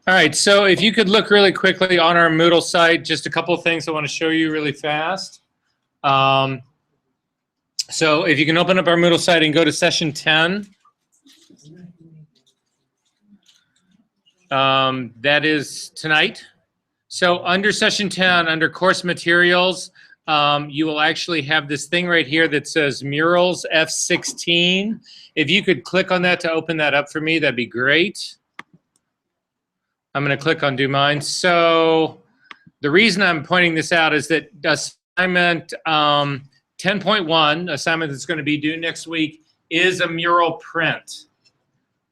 All right, so if you could look really quickly on our Moodle site, just a couple of things I want to show you really fast. So if you can open up our Moodle site and go to session 10. That is tonight. So under session 10, under course materials, you will actually have this thing right here that says Murals F16. If you could click on that to open that up for me, that'd be great. I'm going to click on Do Mine. So the reason I'm pointing this out is that assignment 10.1, assignment that's going to be due next week, is a mural print.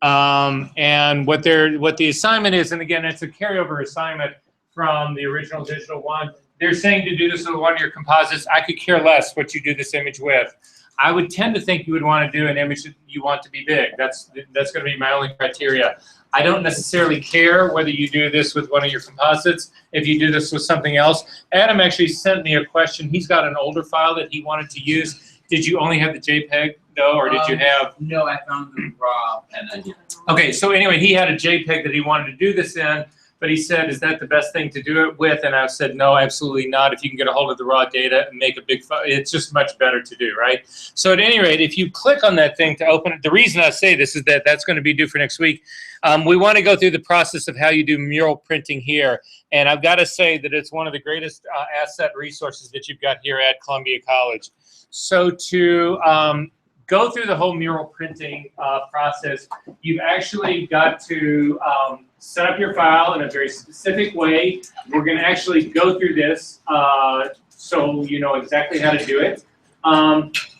And what the assignment is, and again, it's a carryover assignment from the original digital one. They're saying to do this with one of your composites. I could care less what you do this image with. I would tend to think you would want to do an image that you want to be big. That's going to be my only criteria. I don't necessarily care whether you do this with one of your composites. If you do this with something else, Adam actually sent me a question. He's got an older file that he wanted to use. Did you only have the JPEG though, or did you have? No, I found the RAW and then. Okay, so anyway, he had a JPEG that he wanted to do this in, but he said, "Is that the best thing to do it with?" And I said, "No, absolutely not. If you can get a hold of the raw data and make a big file, it's just much better to do, right?" So at any rate, if you click on that thing to open it, the reason I say this is that that's going to be due for next week. We want to go through the process of how you do mural printing here. And I've got to say that it's one of the greatest asset resources that you've got here at Columbia College. So to go through the whole mural printing process, you've actually got to set up your file in a very specific way. We're going to actually go through this so you know exactly how to do it.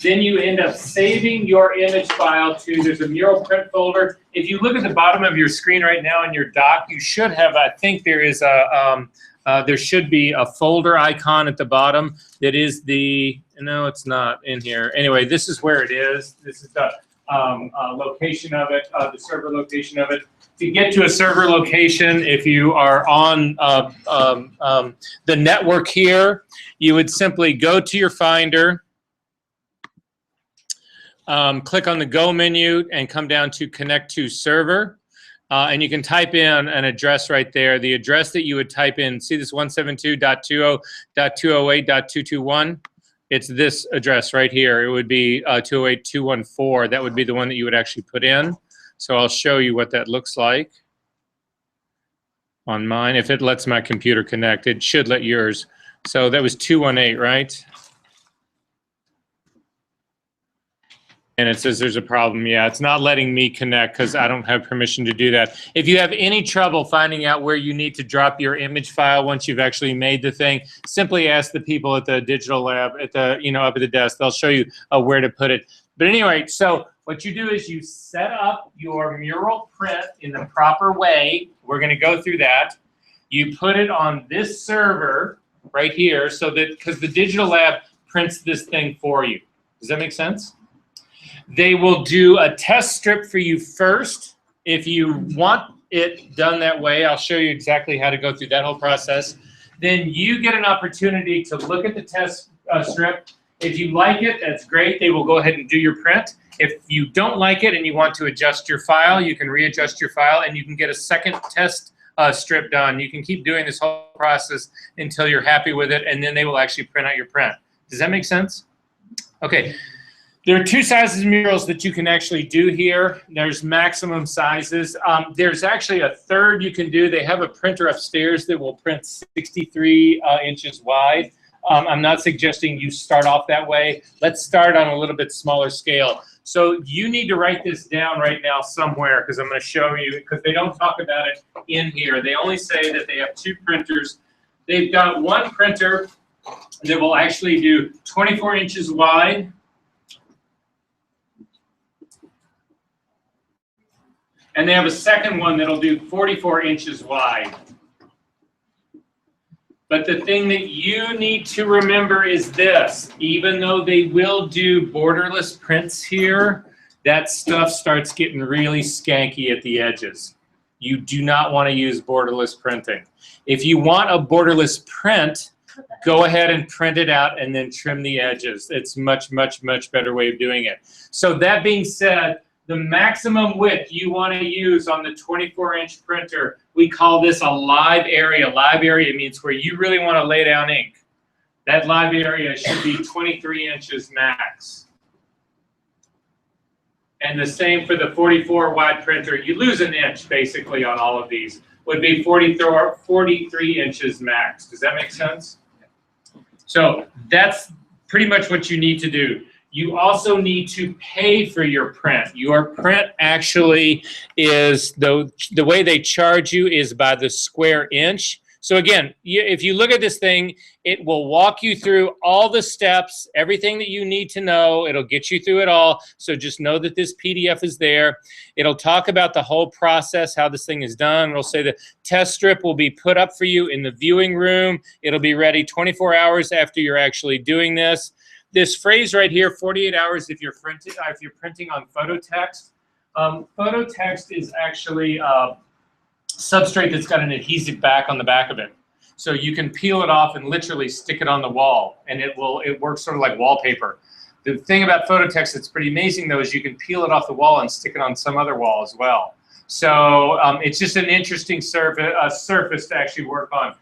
Then you end up saving your image file to, there's a mural print folder. If you look at the bottom of your screen right now in your doc, you should have, I think there is a, there should be a folder icon at the bottom that is the, no, it's not in here. Anyway, this is where it is. This is the location of it, the server location of it. To get to a server location, if you are on the network here, you would simply go to your Finder, click on the Go menu, and come down to Connect to Server. And you can type in an address right there. The address that you would type in, see this 172.20.208.221? It's this address right here. It would be 208.214. That would be the one that you would actually put in. So I'll show you what that looks like on mine. If it lets my computer connect, it should let yours. So that was 218, right? And it says there's a problem. Yeah, it's not letting me connect because I don't have permission to do that. If you have any trouble finding out where you need to drop your image file once you've actually made the thing, simply ask the people at the digital lab at the, up at the desk. They'll show you where to put it. But anyway, so what you do is you set up your mural print in the proper way. We're going to go through that. You put it on this server right here, so that, because the digital lab prints this thing for you. Does that make sense? They will do a test strip for you first. If you want it done that way, I'll show you exactly how to go through that whole process. Then you get an opportunity to look at the test strip. If you like it, that's great. They will go ahead and do your print. If you don't like it and you want to adjust your file, you can readjust your file and you can get a second test strip done. You can keep doing this whole process until you're happy with it, and then they will actually print out your print. Does that make sense? Okay. There are two sizes of murals that you can actually do here. There's maximum sizes. There's actually a third you can do. They have a printer upstairs that will print 63 inches wide. I'm not suggesting you start off that way. Let's start on a little bit smaller scale. So you need to write this down right now somewhere, because I'm going to show you, because they don't talk about it in here. They only say that they have two printers. They've got one printer that will actually do 24 inches wide. And they have a second one that'll do 44 inches wide. But the thing that you need to remember is this: even though they will do borderless prints here, that stuff starts getting really skanky at the edges. You do not want to use borderless printing. If you want a borderless print, go ahead and print it out and then trim the edges. It's much, much, much better way of doing it. So that being said, The maximum width you want to use on the 24-inch printer, we call this a live area. Live area means where you really want to lay down ink. That live area should be 23 inches max. And the same for the 44 wide printer. You lose an inch basically on all of these. Would be 43 inches max. Does that make sense? So that's pretty much what you need to do. You also need to pay for your print. Your print actually is, the way they charge you is by the square inch. So again, if you look at this thing, it will walk you through all the steps, everything that you need to know. It'll get you through it all. So just know that this PDF is there. It'll talk about the whole process, how this thing is done. It'll say the test strip will be put up for you in the viewing room. It'll be ready 24 hours after you're actually doing this. This phrase right here, 48 hours if you're printing on photo text. Photo text is actually substrate that's got an adhesive back on the back of it. So you can peel it off and literally stick it on the wall, and it works sort of like wallpaper. The thing about photo text that's pretty amazing though is you can peel it off the wall and stick it on some other wall as well. So it's just an interesting surface to actually work on.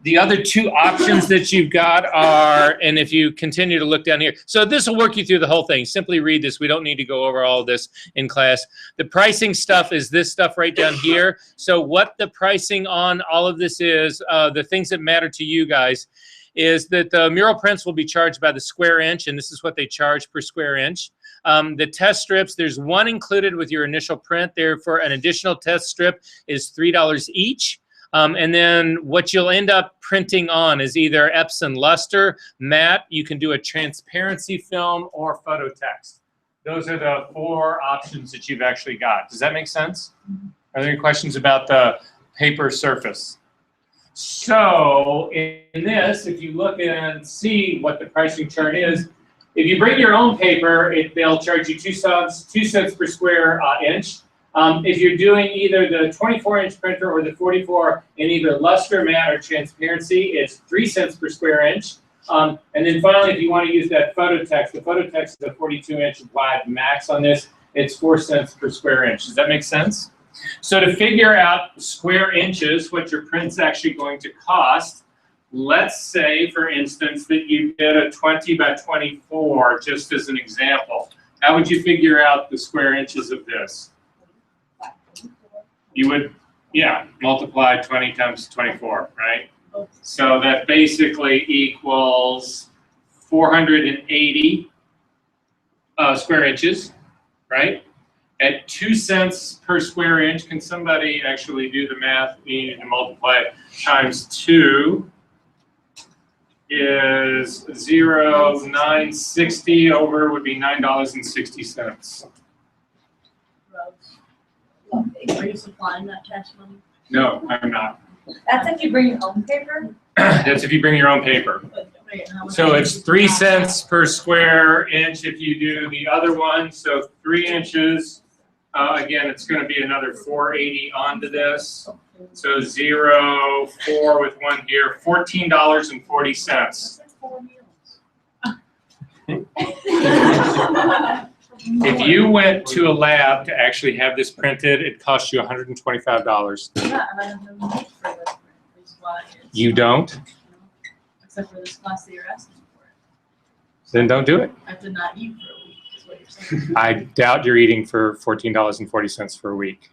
The other two options that you've got are, and if you continue to look down here, so this will work you through the whole thing. Simply read this. We don't need to go over all of this in class. The pricing stuff is this stuff right down here. So what the pricing on all of this is, the things that matter to you guys, is that the mural prints will be charged by the square inch, and this is what they charge per square inch. The test strips, there's one included with your initial print. Therefore, an additional test strip is $3 each. And then what you'll end up printing on is either Epson Luster, matte, you can do a transparency film, or photo text. Those are the 4 options that you've actually got. Does that make sense? Are there any questions about the paper surface? So in this, if you look and see what the pricing chart is, if you bring your own paper, they'll charge you 2 cents per square inch. If you're doing either the 24-inch printer or the 44 in either luster, matte, or transparency, it's 3 cents per square inch. And then finally, if you want to use that photo text, the photo text is a 42-inch wide max on this. It's 4 cents per square inch. Does that make sense? So to figure out square inches, what your print's actually going to cost, let's say, for instance, that you did a 20 by 24, just as an example. How would you figure out the square inches of this? You would, yeah, multiply 20 times 24, right? So that basically equals 480 square inches, right? At 2 cents per square inch, can somebody actually do the math? We need to multiply it times 2 is 0.960 over would be $9.60. Are you supplying that tax money? No, I'm not. That's if you bring your own paper? That's if you bring your own paper. So it's 3 cents per square inch if you do the other one. So 3 inches. Again, it's going to be another 480 onto this. So 0, 4 with 1 here, $14.40. If you went to a lab to actually have this printed, it cost you $125. Yeah, and I don't have a need for this. You don't? Except for this class that you're asking for. Then don't do it. I did not eat for a week, is what you're saying. I doubt you're eating for $14.40 for a week.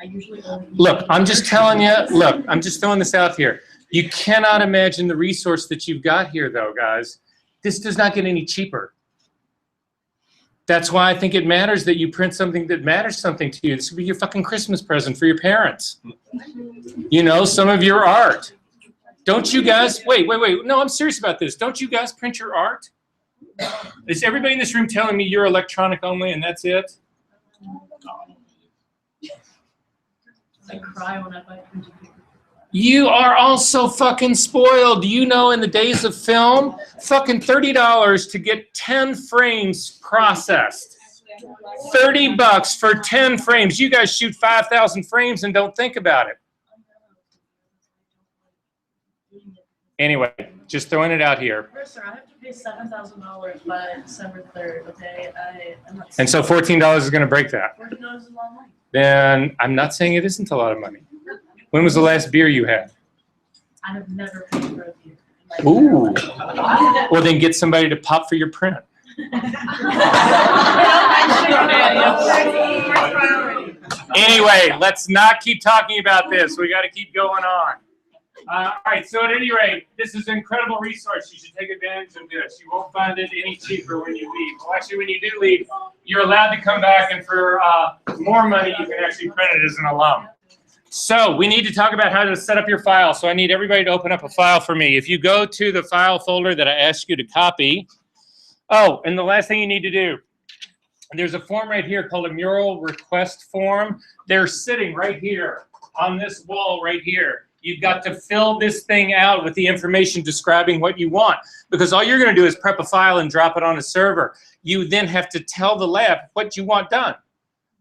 I usually only eat. Look, I'm just telling you, look, I'm just throwing this out here. You cannot imagine the resource that you've got here, though, guys. This does not get any cheaper. That's why I think it matters that you print something that matters something to you. This would be your fucking Christmas present for your parents. You know, some of your art. Don't you guys, wait. No, I'm serious about this. Don't you guys print your art? Is everybody in this room telling me you're electronic only and that's it? I cry when I buy printed paper. You are all so fucking spoiled. Do you know in the days of film, fucking $30 to get 10 frames processed. $30 for 10 frames. You guys shoot 5,000 frames and don't think about it. Anyway, just throwing it out here. First, sir, I have to pay $7,000 by December 3rd, okay? I'm not. And so $14 is going to break that. $14 is a lot of money. Then I'm not saying it isn't a lot of money. When was the last beer you had? I have never paid for a beer. Ooh. Well, then get somebody to pop for your print. Anyway, let's not keep talking about this. We got to keep going on. All right, so at any rate, this is an incredible resource. You should take advantage of this. You won't find it any cheaper when you leave. Well, actually, when you do leave, you're allowed to come back, and for more money, you can actually print it as an alum. So we need to talk about how to set up your file. So I need everybody to open up a file for me. If you go to the file folder that I asked you to copy. Oh, and the last thing you need to do, there's a form right here called a Mural Request form. They're sitting right here on this wall right here. You've got to fill this thing out with the information describing what you want, because all you're going to do is prep a file and drop it on a server. You then have to tell the lab what you want done.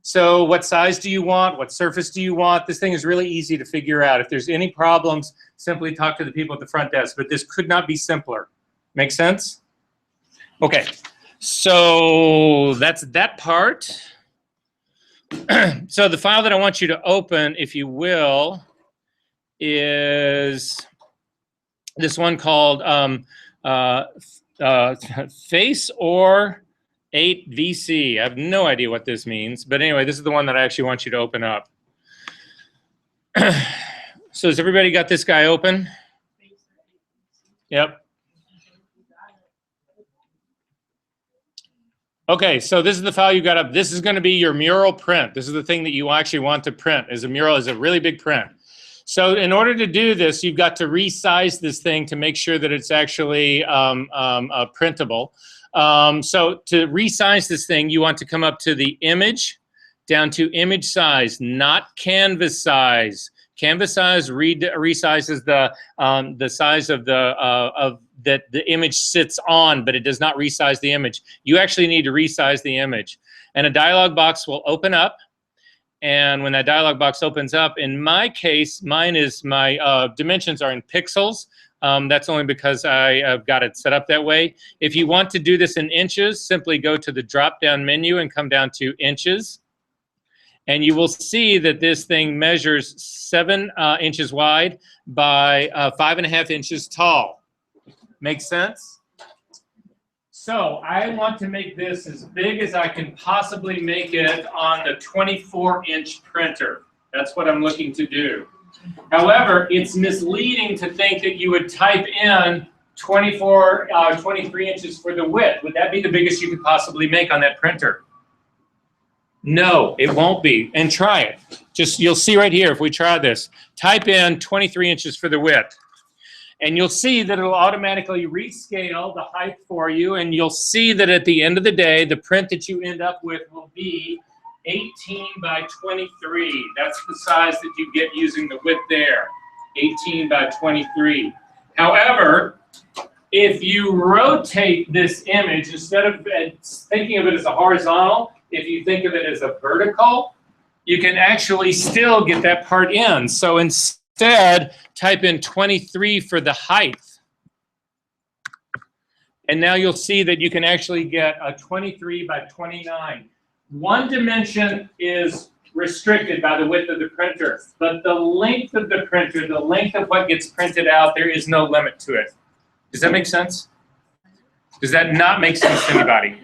So what size do you want? What surface do you want? This thing is really easy to figure out. If there's any problems, simply talk to the people at the front desk, but this could not be simpler. Make sense? Okay, so that's that part. So the file that I want you to open, if you will, is this one called Face or 8 VC. I have no idea what this means, but anyway, this is the one that I actually want you to open up. So has everybody got this guy open? Yep. Okay, so this is the file you got up. This is going to be your mural print. This is the thing that you actually want to print. Is a mural is a really big print. So in order to do this, you've got to resize this thing to make sure that it's actually printable. So to resize this thing, you want to come up to the image, down to image size, not canvas size. Canvas size resizes the size of that the image sits on, but it does not resize the image. You actually need to resize the image. And a dialog box will open up. And when that dialog box opens up, in my case, mine is my dimensions are in pixels. That's only because I've got it set up that way. If you want to do this in inches, simply go to the drop-down menu and come down to inches. And you will see that this thing measures 7 inches wide by 5.5 inches tall. Make sense? So I want to make this as big as I can possibly make it on the 24-inch printer. That's what I'm looking to do. However, it's misleading to think that you would type in 23 inches for the width. Would that be the biggest you could possibly make on that printer? No, it won't be. And try it. Just, you'll see right here, if we try this, type in 23 inches for the width. And you'll see that it'll automatically rescale the height for you. And you'll see that at the end of the day, the print that you end up with will be 18 by 23. That's the size that you get using the width there, 18 by 23. However, if you rotate this image, instead of thinking of it as a horizontal, if you think of it as a vertical, you can actually still get that part in. So instead, type in 23 for the height. And now you'll see that you can actually get a 23 by 29. One dimension is restricted by the width of the printer, but the length of the printer, the length of what gets printed out, there is no limit to it. Does that make sense? Does that not make sense to anybody?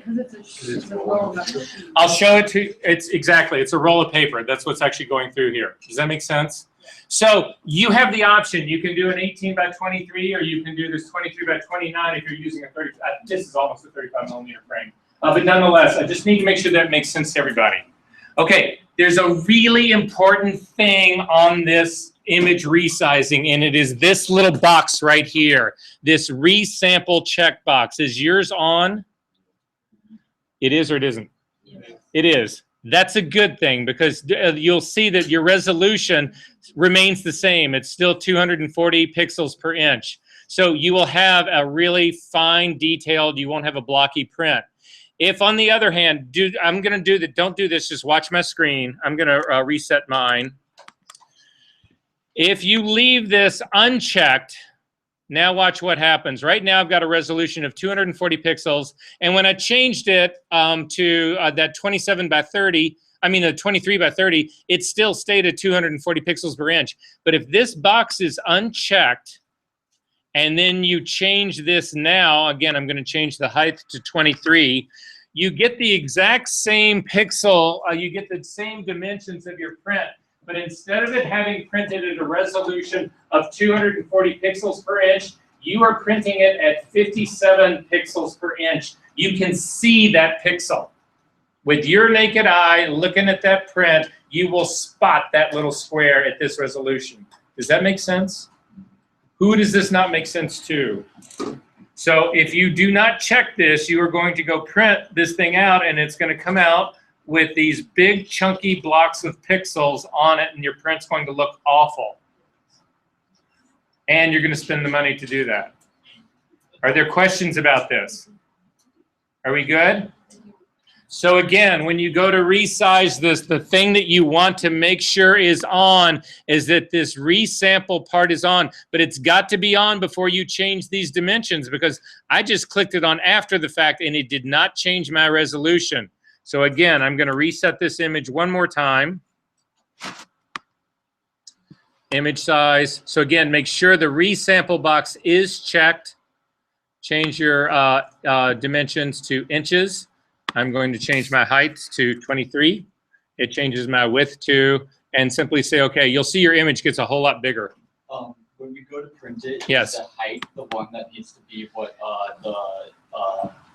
I'll show it to you. It's exactly, it's a roll of paper. That's what's actually going through here. Does that make sense? So you have the option. You can do an 18 by 23, or you can do this 23 by 29 if you're using a 30. This is almost a 35 millimeter frame. But nonetheless, I just need to make sure that makes sense to everybody. Okay, there's a really important thing on this image resizing, and it is this little box right here, this resample checkbox. Is yours on? It is or it isn't? It is. That's a good thing, because you'll see that your resolution remains the same. It's still 240 pixels per inch. So you will have a really fine, detailed, you won't have a blocky print. If, on the other hand, I'm going to do that, don't do this, just watch my screen. I'm going to reset mine. If you leave this unchecked, Now watch what happens. Right now I've got a resolution of 240 pixels, and when I changed it to that 27 by 30, I mean a 23 by 30, it still stayed at 240 pixels per inch. But if this box is unchecked, and then you change this now, again, I'm going to change the height to 23, you get the exact same pixel, you get the same dimensions of your print, but instead of it having printed at a resolution of 240 pixels per inch, you are printing it at 57 pixels per inch. You can see that pixel. With your naked eye, looking at that print, you will spot that little square at this resolution. Does that make sense? Who does this not make sense to? So if you do not check this, you are going to go print this thing out, and it's going to come out with these big chunky blocks of pixels on it, and your print's going to look awful. And you're going to spend the money to do that. Are there questions about this? Are we good? So again, when you go to resize this, the thing that you want to make sure is on is that this resample part is on, but it's got to be on before you change these dimensions, because I just clicked it on after the fact and it did not change my resolution. So again, I'm going to reset this image one more time. Image size. So again, make sure the resample box is checked. Change your dimensions to inches. I'm going to change my height to 23. It changes my width to, and simply say, okay, you'll see your image gets a whole lot bigger. When we go to print it, yes. Is the height the one that needs to be what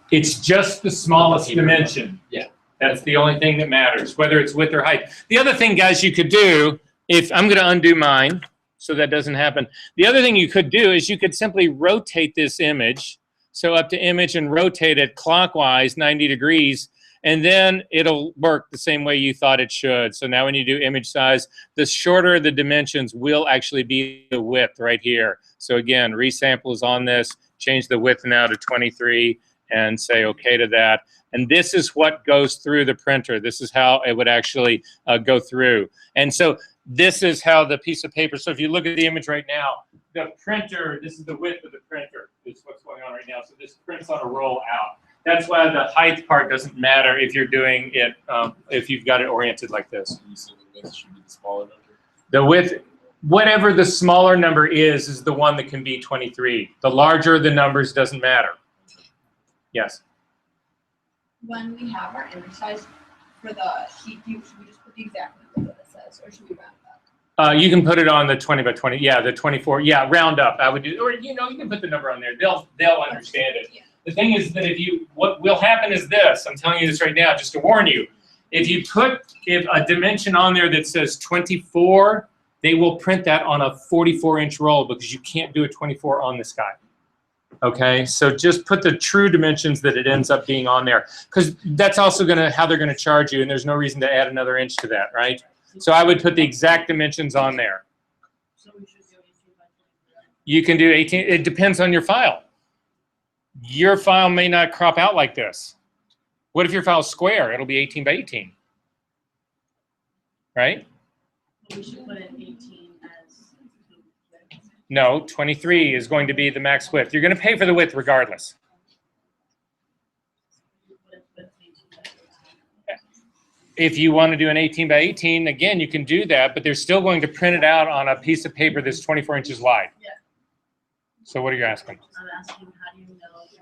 It's just the smallest dimension. Yeah. That's the only thing that matters, whether it's width or height. The other thing, guys, you could do, if I'm going to undo mine so that doesn't happen. The other thing you could do is you could simply rotate this image. So up to image and rotate it clockwise 90 degrees, and then it'll work the same way you thought it should. So now when you do image size, the shorter the dimensions will actually be the width right here. So again, resample is on this, change the width now to 23 and say okay to that. And this is what goes through the printer. This is how it would actually go through. And so this is how the piece of paper, so if you look at the image right now, the printer, this is the width of the printer. This is what's going on right now. So this prints on a roll out. That's why the height part doesn't matter if you're doing it, if you've got it oriented like this. You said the width should be the smaller number? The width, whatever the smaller number is the one that can be 23. The larger the numbers doesn't matter. Yes? When we have our image size for the sheet view, should we just put the exact number that it says, or should we round up? You can put it on the 20 by 20. Yeah, the 24. Yeah, round up. I would do, or you can put the number on there. They'll understand it. Yeah. The thing is that what will happen is this. I'm telling you this right now, just to warn you. If you put a dimension on there that says 24, they will print that on a 44-inch roll because you can't do a 24 on this guy. Okay, so just put the true dimensions that it ends up being on there, because that's also how they're gonna charge you, and there's no reason to add another inch to that, right? So I would put the exact dimensions on there. So we should do 18 by 23. You can do 18, it depends on your file. Your file may not crop out like this. What if your file's square? It'll be 18 by 18, right? We should put in 18 as. No, 23 is going to be the max width. You're gonna pay for the width regardless. If you want to do an 18 by 18, again, you can do that, but they're still going to print it out on a piece of paper that's 24 inches wide. Yeah. So what are you asking? I'm asking, how do you know if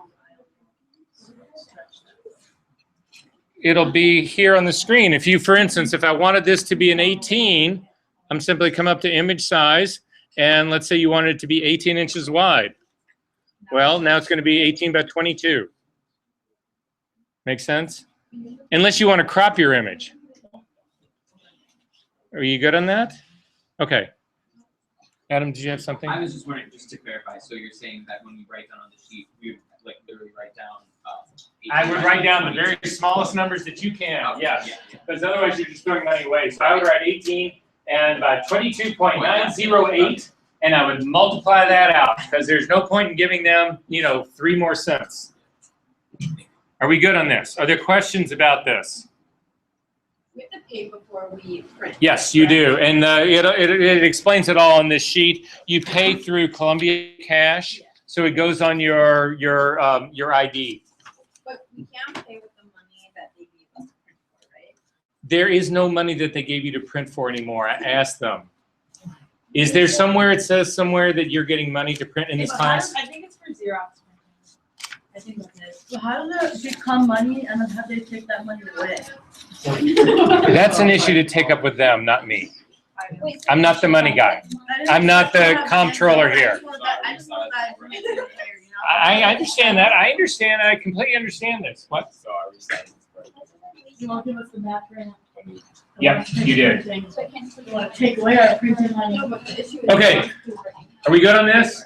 your file stretch that? It'll be here on the screen. If you, for instance, if I wanted this to be an 18, I'm simply come up to image size, and let's say you wanted it to be 18 inches wide. Well, now it's going to be 18 by 22. Make sense? Unless you want to crop your image. Are you good on that? Okay. Adam, did you have something? I was just wondering, just to clarify, so you're saying that when we write down on the sheet, we would like literally write down. I would write down the very smallest numbers that you can, Okay, yes. yeah. Because otherwise you're just throwing money away. So I would write 18 and by 22.908, and I would multiply that out, because there's no point in giving them, 3 more cents. Are we good on this? Are there questions about this? We have to pay before we print. Yes, you do, and it explains it all on this sheet. You pay through Columbia Cash, so it goes on your ID. But we can't pay with the money that they gave us to print for, right? There is no money that they gave you to print for anymore. I asked them. Is there somewhere it says somewhere that you're getting money to print in this class? I think it's for Xerox. I think that's it. So how does it become money and then have they take that money away? That's an issue to take up with them, not me. Wait, so I'm not the money guy. I'm not the comptroller here. I just want that information clear, you know? I understand that. I understand. I completely understand this. What? So I resize this. You want to give us the map grant? Yep, you did. You want to take away our printing money? No, but the issue is. Okay. Are we good on this?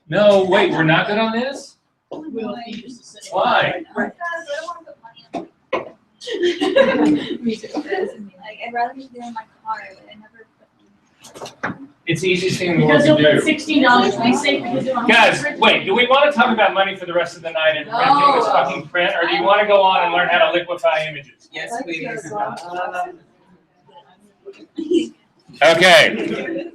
No, wait, we're not good on this? We'll be used to sitting. Why? Because I don't want to put money on. Me too. Like, I'd rather just do it in my car, but I never put. It's the easiest thing in the world Because to you'll put do. $16 to be safe because you don't have Guys, to print. wait, do we want to talk about money for the rest of the night and printing this fucking print, or do you want to go on and learn how to liquify images? Yes, please. Okay.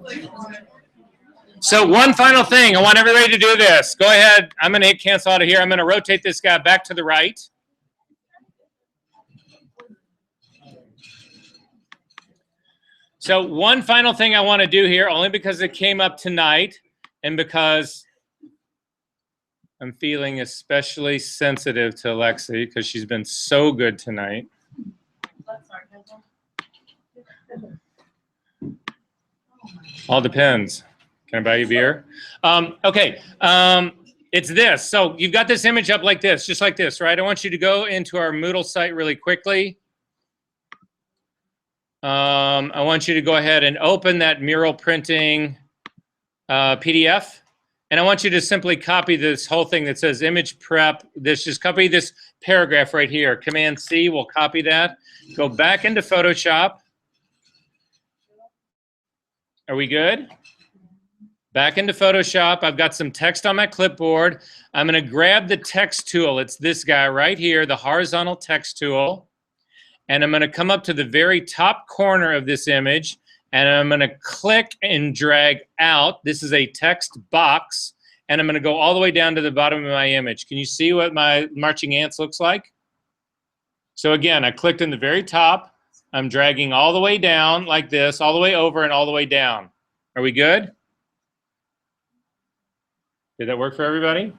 So one final thing, I want everybody to do this. Go ahead, I'm gonna hit cancel out of here. I'm gonna rotate this guy back to the right. So one final thing I want to do here, only because it came up tonight and because I'm feeling especially sensitive to Alexi because she's been so good tonight. That's sarcasm. All depends. Can I buy you beer? Okay, it's this. So you've got this image up like this, just like this, right? I want you to go into our Moodle site really quickly. I want you to go ahead and open that Mural Printing PDF. And I want you to simply copy this whole thing that says image prep. Just copy this paragraph right here. Command C will copy that. Go back into Photoshop. Are we good? Back into Photoshop. I've got some text on my clipboard. I'm going to grab the text tool. It's this guy right here, the horizontal text tool. And I'm going to come up to the very top corner of this image, and I'm going to click and drag out. This is a text box, and I'm going to go all the way down to the bottom of my image. Can you see what my marching ants looks like? So again, I clicked in the very top. I'm dragging all the way down like this, all the way over and all the way down. Are we good? Did that work for everybody?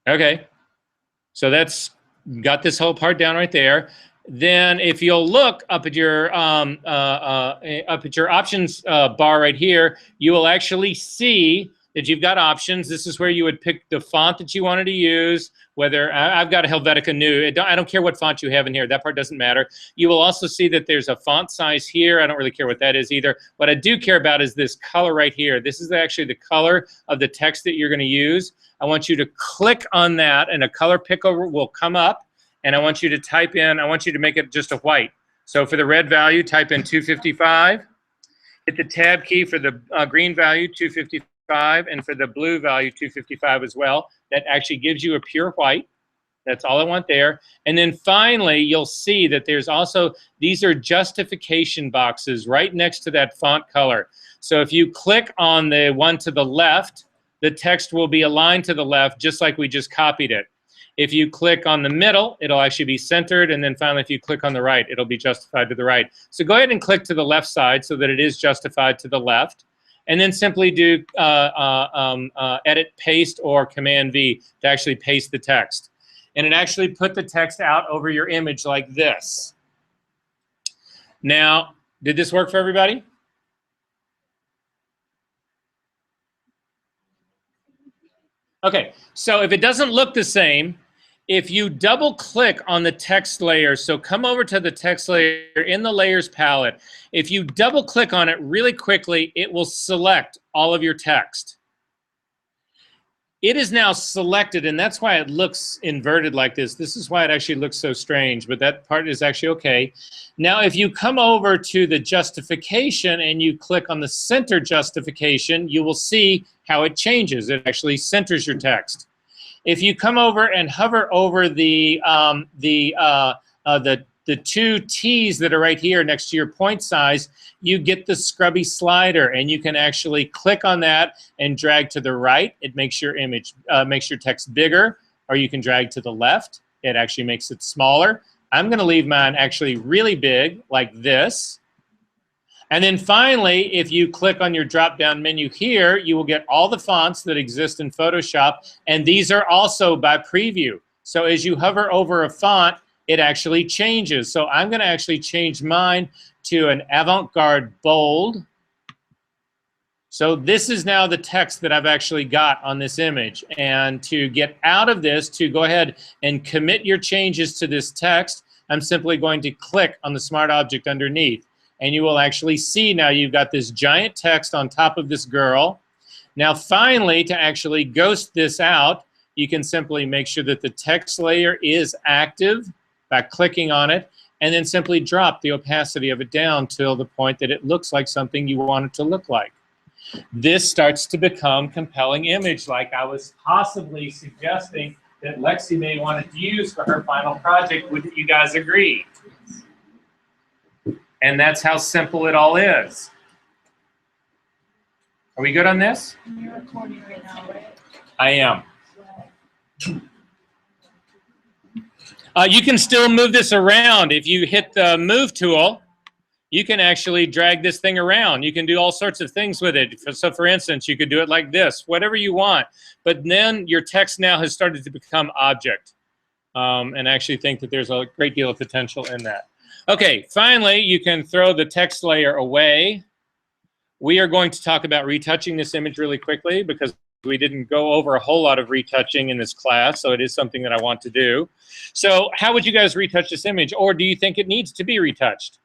Okay. So that's got this whole part down right there. Then if you'll look up at your options bar right here, you will actually see that you've got options. This is where you would pick the font that you wanted to use, whether I've got a Helvetica New. I don't care what font you have in here. That part doesn't matter. You will also see that there's a font size here. I don't really care what that is either. What I do care about is this color right here. This is actually the color of the text that you're going to use. I want you to click on that, and a color picker will come up. And I want you to type in, I want you to make it just a white. So for the red value, type in 255. Hit the tab key for the green value, 255, and for the blue value, 255 as well. That actually gives you a pure white. That's all I want there. And then finally, you'll see that there's also, these are justification boxes right next to that font color. So if you click on the one to the left, the text will be aligned to the left, just like we just copied it. If you click on the middle, it'll actually be centered. And then finally, if you click on the right, it'll be justified to the right. So go ahead and click to the left side so that it is justified to the left. And then simply do edit, paste, or Command V to actually paste the text. And it actually put the text out over your image like this. Now, did this work for everybody? Okay, so if it doesn't look the same, if you double click on the text layer, so come over to the text layer in the layers palette. If you double click on it really quickly, it will select all of your text. It is now selected, and that's why it looks inverted like this. This is why it actually looks so strange, but that part is actually okay. Now, if you come over to the justification and you click on the center justification, you will see how it changes. It actually centers your text. If you come over and hover over the the two T's that are right here next to your point size, you get the scrubby slider, and you can actually click on that and drag to the right. It makes your image, makes your text bigger, or you can drag to the left. It actually makes it smaller. I'm going to leave mine actually really big, like this. And then finally, if you click on your drop-down menu here, you will get all the fonts that exist in Photoshop, and these are also by preview. So as you hover over a font, it actually changes. So I'm going to actually change mine to an avant-garde bold. So this is now the text that I've actually got on this image. And to get out of this, to go ahead and commit your changes to this text, I'm simply going to click on the smart object underneath. And you will actually see now you've got this giant text on top of this girl. Now finally, to actually ghost this out, you can simply make sure that the text layer is active by clicking on it, and then simply drop the opacity of it down till the point that it looks like something you want it to look like. This starts to become compelling image, like I was possibly suggesting that Lexi may want to use for her final project. Wouldn't you guys agree? And that's how simple it all is. Are we good on this? You're recording right now, right? I am. You can still move this around. If you hit the move tool, you can actually drag this thing around. You can do all sorts of things with it. So for instance, you could do it like this, whatever you want. But then your text now has started to become object. And I actually think that there's a great deal of potential in that. Okay, finally, you can throw the text layer away. We are going to talk about retouching this image really quickly because we didn't go over a whole lot of retouching in this class, so it is something that I want to do. So how would you guys retouch this image, or do you think it needs to be retouched?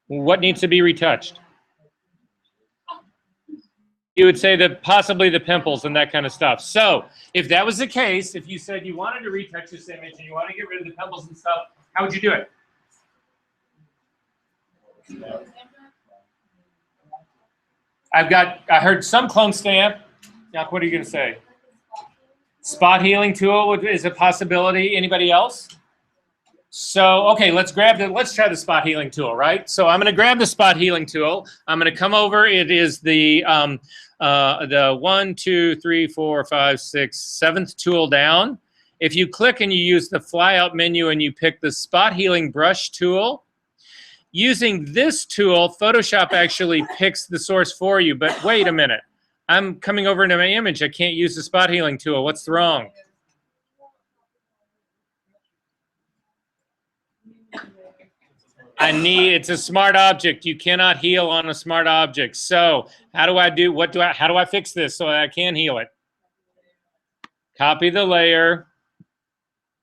What needs to be retouched? You would say that possibly the pimples and that kind of stuff. So if that was the case, if you said you wanted to retouch this image and you want to get rid of the pimples and stuff, how would you do it? I heard some clone stamp. Doc, what are you going to say? Spot healing tool is a possibility. Anybody else? So, okay, let's try the spot healing tool, right? So I'm going to grab the spot healing tool. I'm going to come over. It is the 1, 2, 3, 4, 5, 6, 7th tool down. If you click and you use the flyout menu and you pick the spot healing brush tool, using this tool, Photoshop actually picks the source for you. But wait a minute. I'm coming over into my image. I can't use the spot healing tool. What's wrong? It's a smart object. You cannot heal on a smart object. So how do I fix this so I can heal it? Copy the layer.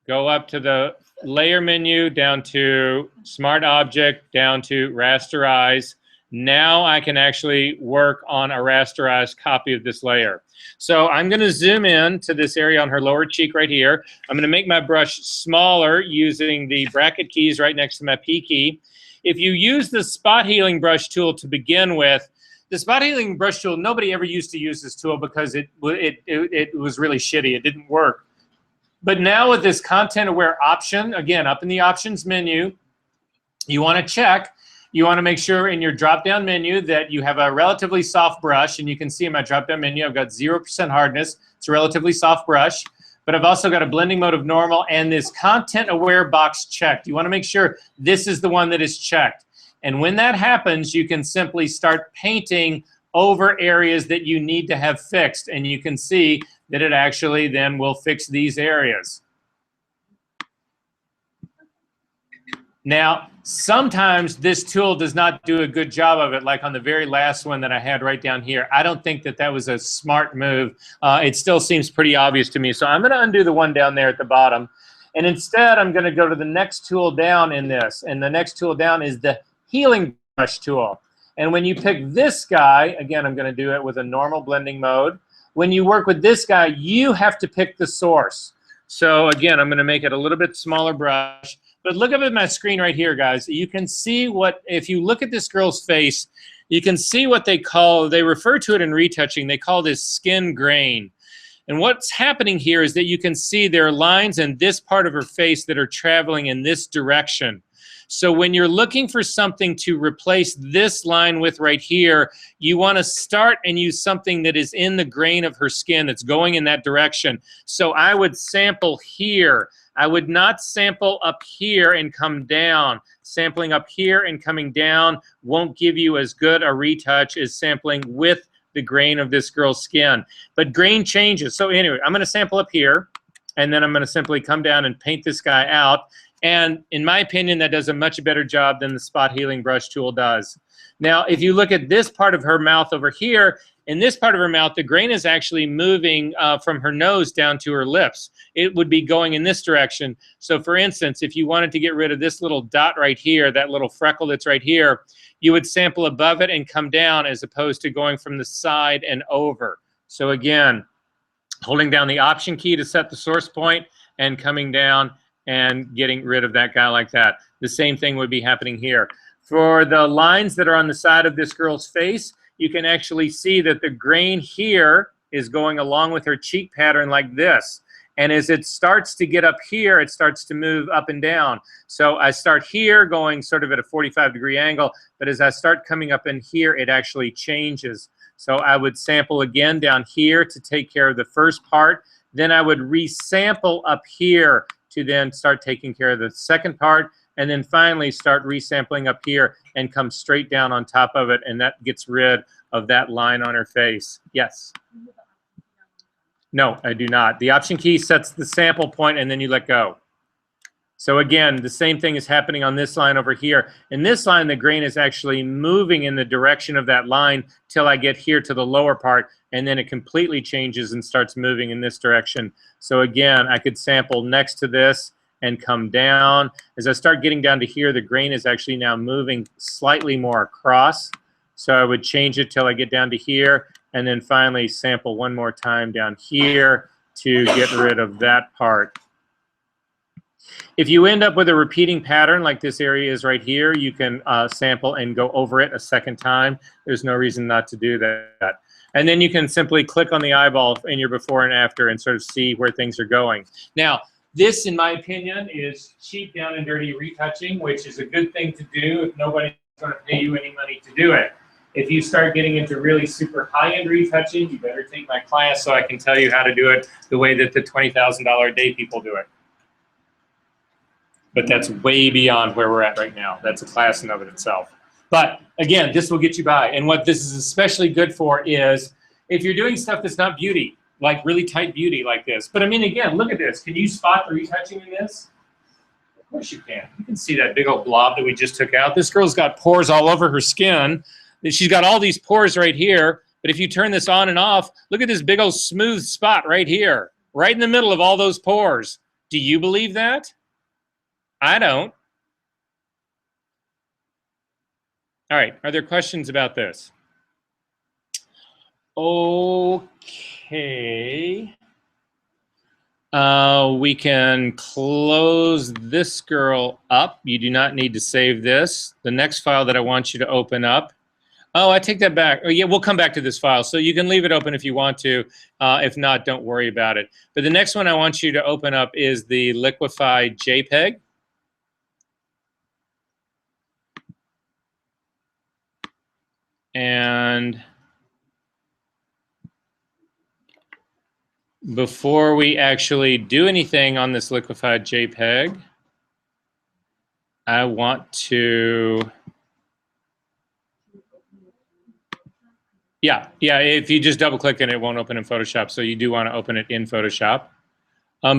Go up to the layer menu, down to Smart Object, down to Rasterize. Now I can actually work on a rasterized copy of this layer. So I'm going to zoom in to this area on her lower cheek right here. I'm going to make my brush smaller using the bracket keys right next to my P key. If you use the spot healing brush tool to begin with, the spot healing brush tool, nobody ever used to use this tool because it was really shitty. It didn't work. But now with this content aware option, again, up in the options menu, you want to check. You want to make sure in your drop-down menu that you have a relatively soft brush. And you can see in my drop-down menu, I've got 0% hardness. It's a relatively soft brush. But I've also got a blending mode of normal and this content aware box checked. You want to make sure this is the one that is checked. And when that happens, you can simply start painting over areas that you need to have fixed. And you can see that it actually then will fix these areas. Now, sometimes this tool does not do a good job of it, like on the very last one that I had right down here. I don't think that that was a smart move. It still seems pretty obvious to me. So I'm going to undo the one down there at the bottom. And instead, I'm going to go to the next tool down in this. And the next tool down is the healing brush tool. And when you pick this guy, again, I'm going to do it with a normal blending mode. When you work with this guy, you have to pick the source. So again, I'm going to make it a little bit smaller brush. But look up at my screen right here, guys. You can see what, if you look at this girl's face, you can see what they refer to it in retouching, they call this skin grain. And what's happening here is that you can see there are lines in this part of her face that are traveling in this direction. So when you're looking for something to replace this line with right here, you want to start and use something that is in the grain of her skin that's going in that direction. So I would sample here. I would not sample up here and come down. Sampling up here and coming down won't give you as good a retouch as sampling with the grain of this girl's skin. But grain changes. So anyway, I'm going to sample up here, and then I'm going to simply come down and paint this guy out. And in my opinion, that does a much better job than the spot healing brush tool does. Now, if you look at this part of her mouth over here, in this part of her mouth, the grain is actually moving from her nose down to her lips. It would be going in this direction. So for instance, if you wanted to get rid of this little dot right here, that little freckle that's right here, you would sample above it and come down as opposed to going from the side and over. So again, holding down the Option key to set the source point and coming down and getting rid of that guy like that. The same thing would be happening here. For the lines that are on the side of this girl's face, you can actually see that the grain here is going along with her cheek pattern like this. And as it starts to get up here, it starts to move up and down. So I start here going sort of at a 45-degree angle, but as I start coming up in here, it actually changes. So I would sample again down here to take care of the first part. Then I would resample up here to then start taking care of the second part, and then finally start resampling up here and come straight down on top of it, and that gets rid of that line on her face. Yes? No, I do not. The Option key sets the sample point, and then you let go. So again, the same thing is happening on this line over here. In this line, the grain is actually moving in the direction of that line till I get here to the lower part, and then it completely changes and starts moving in this direction. So again, I could sample next to this and come down. As I start getting down to here, the grain is actually now moving slightly more across. So I would change it till I get down to here, and then finally sample one more time down here to get rid of that part. If you end up with a repeating pattern like this area is right here, you can sample and go over it a second time. There's no reason not to do that. And then you can simply click on the eyeball in your before and after and sort of see where things are going. Now, this, in my opinion, is cheap, down and dirty retouching, which is a good thing to do if nobody's going to pay you any money to do it. If you start getting into really super high-end retouching, you better take my class so I can tell you how to do it the way that the $20,000 a day people do it. But that's way beyond where we're at right now. That's a class in of itself. But again, this will get you by. And what this is especially good for is if you're doing stuff that's not beauty, like really tight beauty like this. But I mean, again, look at this. Can you spot the retouching in this? Of course you can. You can see that big old blob that we just took out. This girl's got pores all over her skin. She's got all these pores right here. But if you turn this on and off, look at this big old smooth spot right here, right in the middle of all those pores. Do you believe that? I don't. All right, are there questions about this? Okay. We can close this girl up. You do not need to save this. The next file that I want you to open up. Oh, I take that back. Oh, yeah, we'll come back to this file. So you can leave it open if you want to. If not, don't worry about it. But the next one I want you to open up is the Liquify JPEG. And before we actually do anything on this liquefied JPEG, I want to, yeah, if you just double click it won't open in Photoshop, so you do want to open it in Photoshop.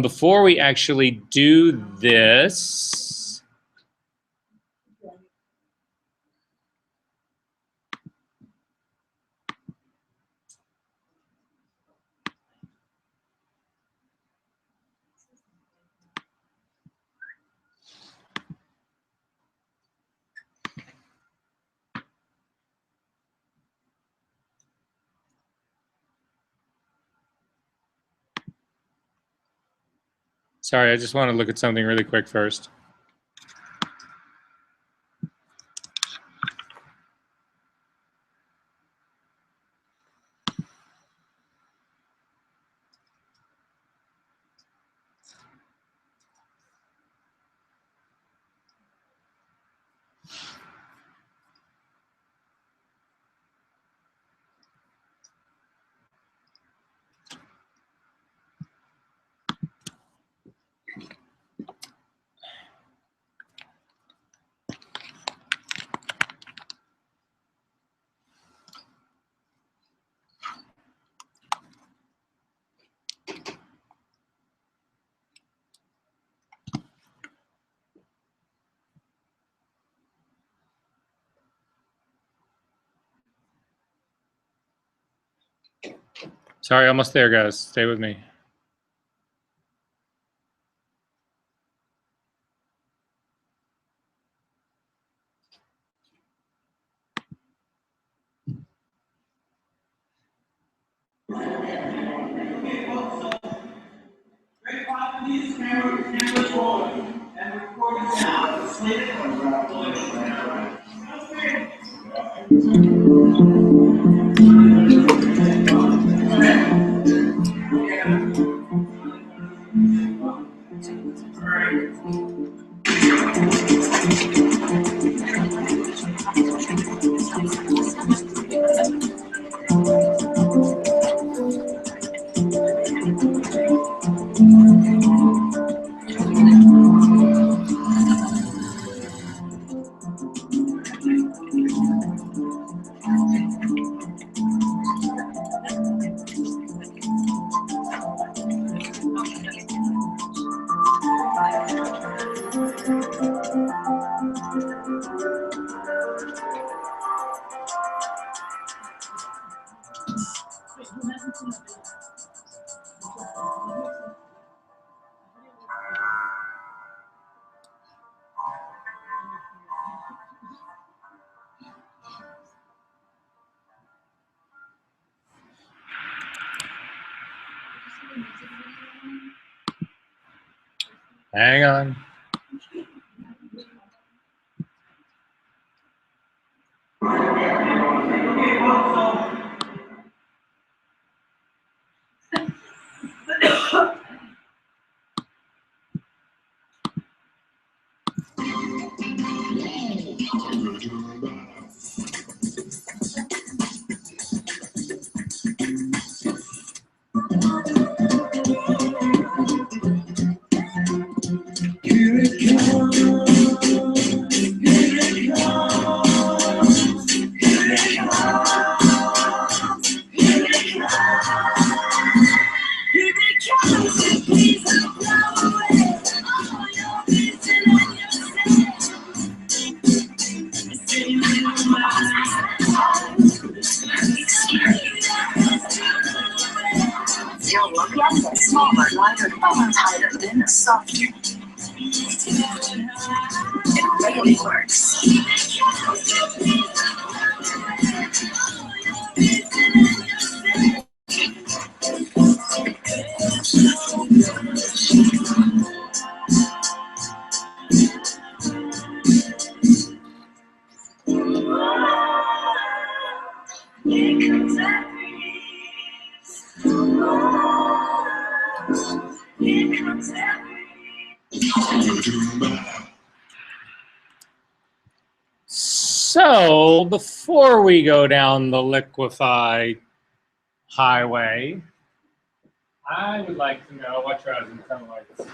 Before we actually do this, sorry, I just want to look at something really quick first. Sorry, almost there, guys. Stay with me. Great properties, camera rolling, and recording now. Slated Hang on. You'll look at a smaller, lighter, tighter, thinner, softer. It really works. So before we go down the Liquify highway, I would like to know, watch your eyes and kind of like this.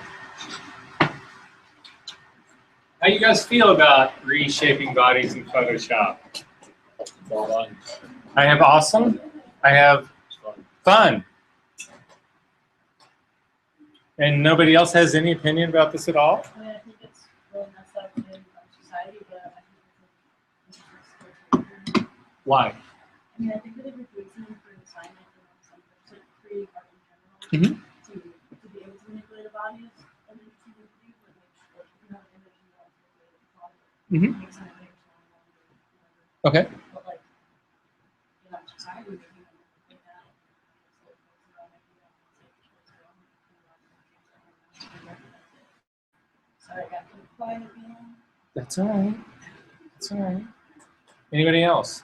How you guys feel about reshaping bodies in Photoshop? I have awesome. I have fun. And nobody else has any opinion about this at all? I mean, I think it's really messed up in our society, but I think Why? I mean, I think that if you're doing something for an assignment, something like creating art in general, to be able to manipulate a body is an interesting thing to do, but like, you have an image and you want to manipulate the body, make something bigger, smaller, Okay. but like, in our society, maybe you don't think that. Sorry, I got too quiet again. That's all right. That's all right. Anybody else?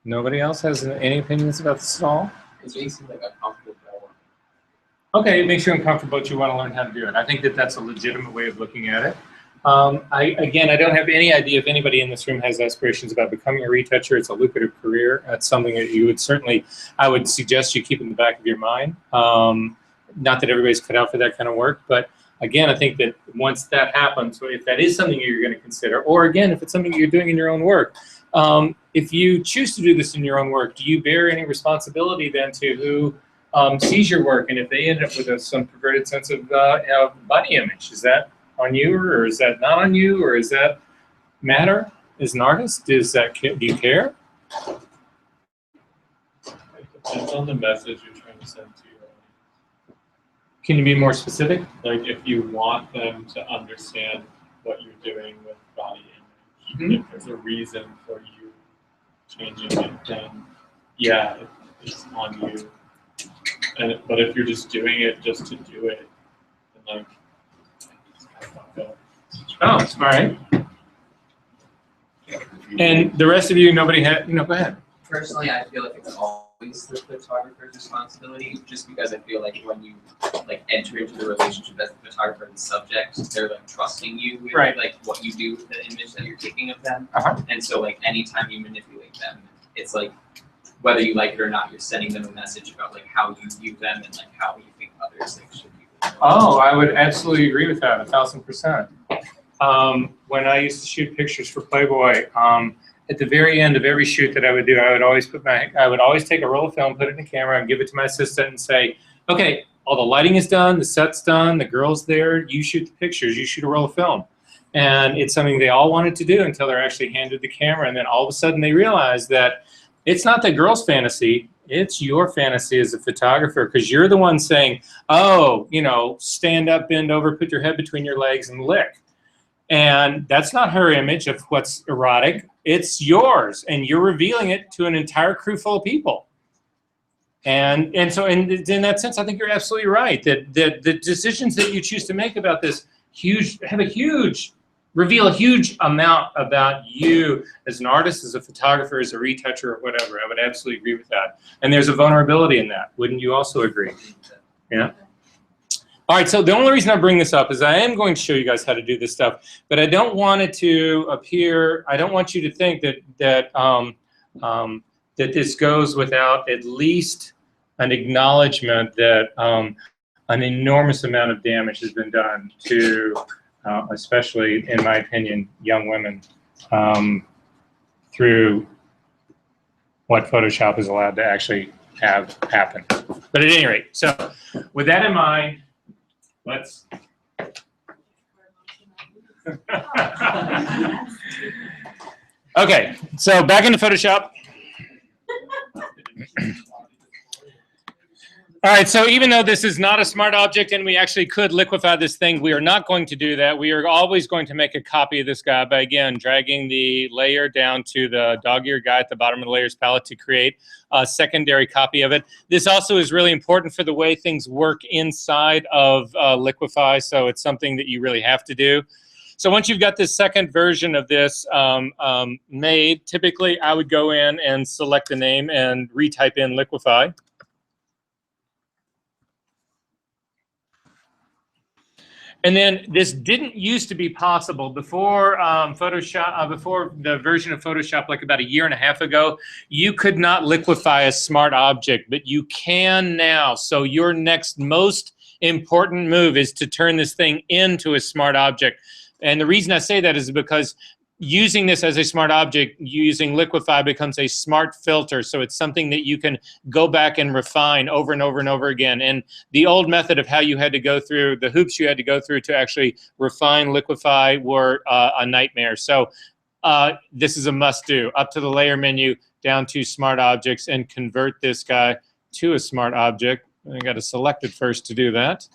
Nobody else has any opinions about this at all? It makes me like uncomfortable. Okay, it makes you uncomfortable, but you want to learn how to do it. I think that that's a legitimate way of looking at it. Again, I don't have any idea if anybody in this room has aspirations about becoming a retoucher. It's a lucrative career. That's something that you would certainly, I would suggest you keep in the back of your mind. Not that everybody's cut out for that kind of work, but again, I think that once that happens, if that is something you're going to consider, or again, if it's something you're doing in your own work, if you choose to do this in your own work, do you bear any responsibility then to who sees your work, and if they end up with some perverted sense of body image? Is that on you, or is that not on you, or is that matter as an artist? Is that, do you care? Depends on the message you're trying to send to your audience. Can you be more specific? Like if you want them to understand what you're doing with body image, Mhm. if there's a reason for you changing it, then yeah, it's on you. But if you're just doing it just to do it, then like, it's kind of fucked up. Oh, all right. And the rest of you, nobody had, go ahead. Personally, I feel like it's always the photographer's responsibility, just because I feel like when you like enter into the relationship as the photographer and the subject, they're like trusting you with Right. like what you do with the image that you're taking of them. Uh-huh. And so like anytime you manipulate them, it's like whether you like it or not, you're sending them a message about like how you view them and like how you think others like should view them. Oh, I would absolutely agree with that, 1,000%. When I used to shoot pictures for Playboy, at the very end of every shoot that I would do, I would always take a roll of film, put it in the camera, and give it to my assistant and say, okay, all the lighting is done, the set's done, the girl's there, you shoot the pictures, you shoot a roll of film. And it's something they all wanted to do until they're actually handed the camera, and then all of a sudden they realize that it's not the girl's fantasy, it's your fantasy as a photographer, because you're the one saying, oh, stand up, bend over, put your head between your legs and lick. And that's not her image of what's erotic. It's yours, and you're revealing it to an entire crew full of people. And so in that sense, I think you're absolutely right that the decisions that you choose to make about this reveal a huge amount about you as an artist, as a photographer, as a retoucher, or whatever. I would absolutely agree with that. And there's a vulnerability in that. Wouldn't you also agree? Yeah. All right, so the only reason I bring this up is I am going to show you guys how to do this stuff, but I don't want it to appear, I don't want you to think that this goes without at least an acknowledgement that an enormous amount of damage has been done to, especially, in my opinion, young women through what Photoshop is allowed to actually have happen. But at any rate, so with that in mind, let's. Okay, so back into Photoshop. All right, so even though this is not a smart object and we actually could liquify this thing, we are not going to do that. We are always going to make a copy of this guy by, again, dragging the layer down to the dog-eared guy at the bottom of the layers palette to create a secondary copy of it. This also is really important for the way things work inside of Liquify, so it's something that you really have to do. So once you've got this second version of this made, typically I would go in and select the name and retype in Liquify. And then this didn't used to be possible before Photoshop, before the version of Photoshop, like about 1.5 years ago. You could not liquify a smart object, but you can now. So your next most important move is to turn this thing into a smart object. And the reason I say that is because using this as a smart object, using Liquify becomes a smart filter. So it's something that you can go back and refine over and over and over again. And the old method of how you had to go through, the hoops you had to go through to actually refine Liquify were a nightmare. So this is a must-do. Up to the layer menu, down to smart objects, and convert this guy to a smart object. I got to select it first to do that.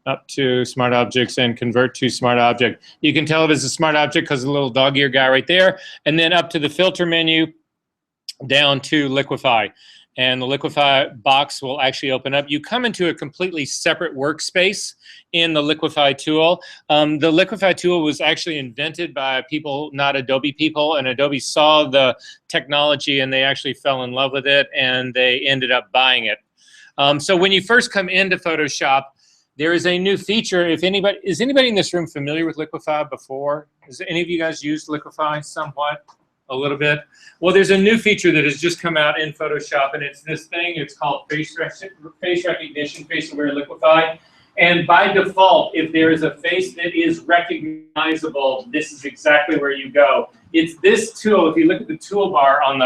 Up to smart objects and convert to smart object. You can tell it is a smart object because of the little dog ear guy right there. And then up to the filter menu, down to Liquify. And the Liquify box will actually open up. You come into a completely separate workspace in the Liquify tool. The Liquify tool was actually invented by people, not Adobe people, and Adobe saw the technology and they actually fell in love with it and they ended up buying it. So when you first come into Photoshop, there is a new feature. If anybody, is anybody in this room familiar with Liquify before? Has any of you guys used Liquify somewhat? A little bit? Well, there's a new feature that has just come out in Photoshop, and it's this thing. It's called face recognition, face-aware Liquify. And by default, if there is a face that is recognizable, this is exactly where you go. It's this tool. If you look at the toolbar on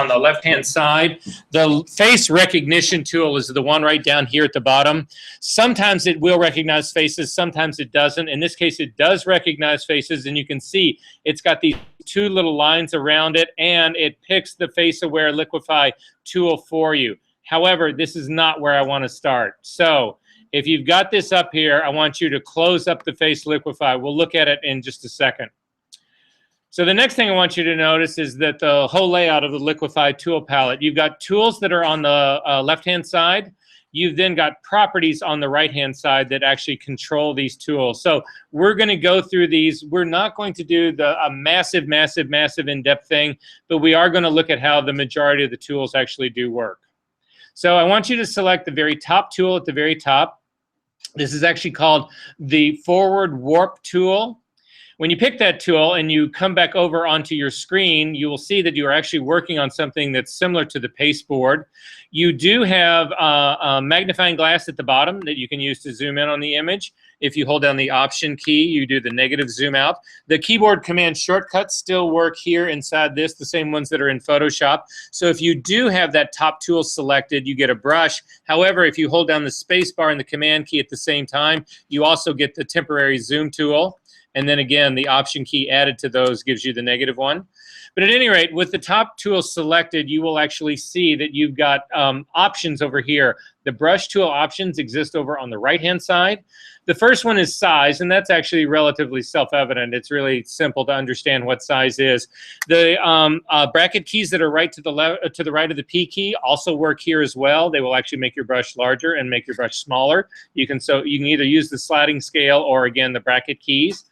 the left-hand side, the face recognition tool is the one right down here at the bottom. Sometimes it will recognize faces, sometimes it doesn't. In this case, it does recognize faces, and you can see it's got these two little lines around it, and it picks the face-aware Liquify tool for you. However, this is not where I want to start. So if you've got this up here, I want you to close up the face Liquify. We'll look at it in just a second. So the next thing I want you to notice is that the whole layout of the Liquify tool palette, you've got tools that are on the left-hand side. You've then got properties on the right-hand side that actually control these tools. So we're going to go through these. We're not going to do a massive in-depth thing, but we are going to look at how the majority of the tools actually do work. So I want you to select the very top tool at the very top. This is actually called the Forward Warp tool. When you pick that tool and you come back over onto your screen, you will see that you are actually working on something that's similar to the pasteboard. You do have a magnifying glass at the bottom that you can use to zoom in on the image. If you hold down the Option key, you do the negative zoom out. The keyboard command shortcuts still work here inside this, the same ones that are in Photoshop. So if you do have that top tool selected, you get a brush. However, if you hold down the space bar and the command key at the same time, you also get the temporary zoom tool. And then again, the Option key added to those gives you the negative one. But at any rate, with the top tool selected, you will actually see that you've got options over here. The brush tool options exist over on the right-hand side. The first one is size, and that's actually relatively self-evident. It's really simple to understand what size is. The bracket keys that are right to the right of the P key also work here as well. They will actually make your brush larger and make your brush smaller. You can either use the sliding scale or, again, the bracket keys.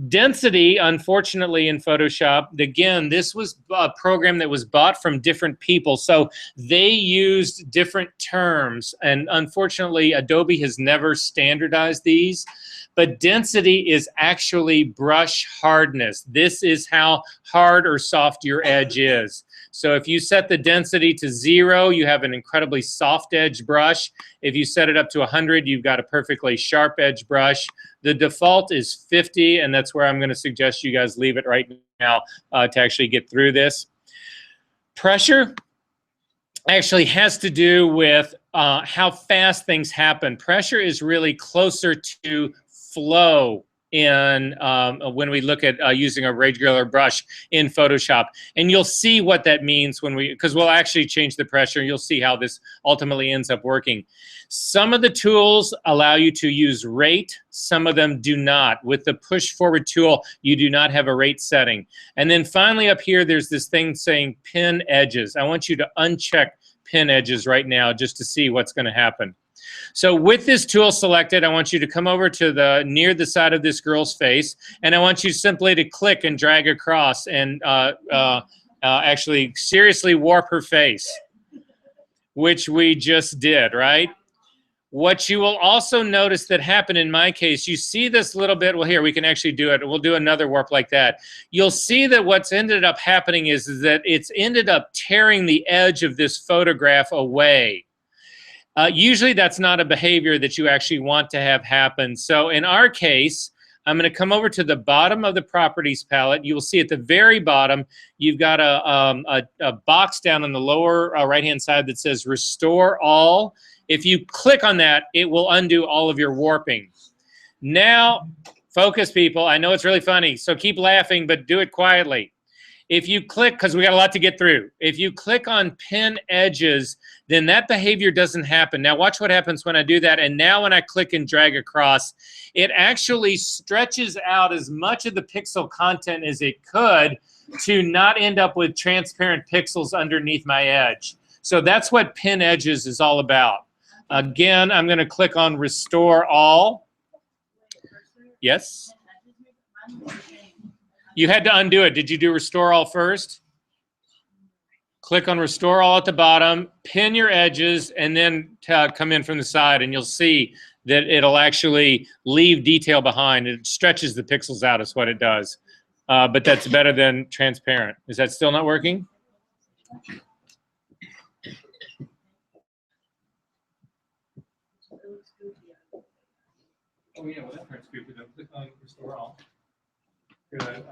Density, unfortunately, in Photoshop, again, this was a program that was bought from different people, so they used different terms, and unfortunately, Adobe has never standardized these. But density is actually brush hardness. This is how hard or soft your edge is. So if you set the density to 0, you have an incredibly soft edge brush. If you set it up to 100, you've got a perfectly sharp edge brush. The default is 50, and that's where I'm going to suggest you guys leave it right now to actually get through this. Pressure actually has to do with how fast things happen. Pressure is really closer to flow in when we look at using a regular brush in Photoshop. And you'll see what that means because we'll actually change the pressure. You'll see how this ultimately ends up working. Some of the tools allow you to use rate. Some of them do not. With the push forward tool, you do not have a rate setting. And then finally up here, there's this thing saying pin edges. I want you to uncheck pin edges right now just to see what's going to happen. So with this tool selected, I want you to come over to near the side of this girl's face, and I want you simply to click and drag across and actually seriously warp her face, which we just did, right? What you will also notice that happened in my case, you see this little bit, well, here, we can actually do it. We'll do another warp like that. You'll see that what's ended up happening is that it's ended up tearing the edge of this photograph away. Usually that's not a behavior that you actually want to have happen. So in our case, I'm going to come over to the bottom of the properties palette. You will see at the very bottom, you've got a box down on the lower right-hand side that says Restore All. If you click on that, it will undo all of your warping. Now, focus, people. I know it's really funny, so keep laughing, but do it quietly. If you click, because we got a lot to get through, if you click on pin edges, then that behavior doesn't happen. Now watch what happens when I do that, and now when I click and drag across, it actually stretches out as much of the pixel content as it could to not end up with transparent pixels underneath my edge. So that's what pin edges is all about. Again, I'm going to click on Restore All. Yes? You had to undo it. Did you do Restore All first? Click on Restore All at the bottom, pin your edges, and then come in from the side, and you'll see that it'll actually leave detail behind. It stretches the pixels out is what it does. But that's better than transparent. Is that still not working? Oh yeah, well that part's good. Click on Restore All. Good.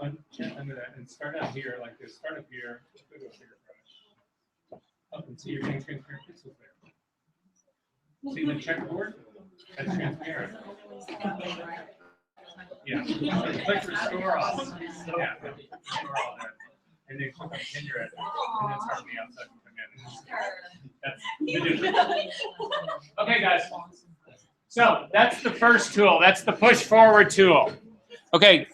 Undo that and start out here like this. Start up here. Go to a bigger brush. Up and see you're getting transparent pixels there. See the checkerboard? That's transparent. Yeah. So click Restore All. Yeah. Restore All there. And then click on Pin Your Edge. And then start on the outside and come in. Okay, guys. So that's the first tool. That's the push forward tool. Okay.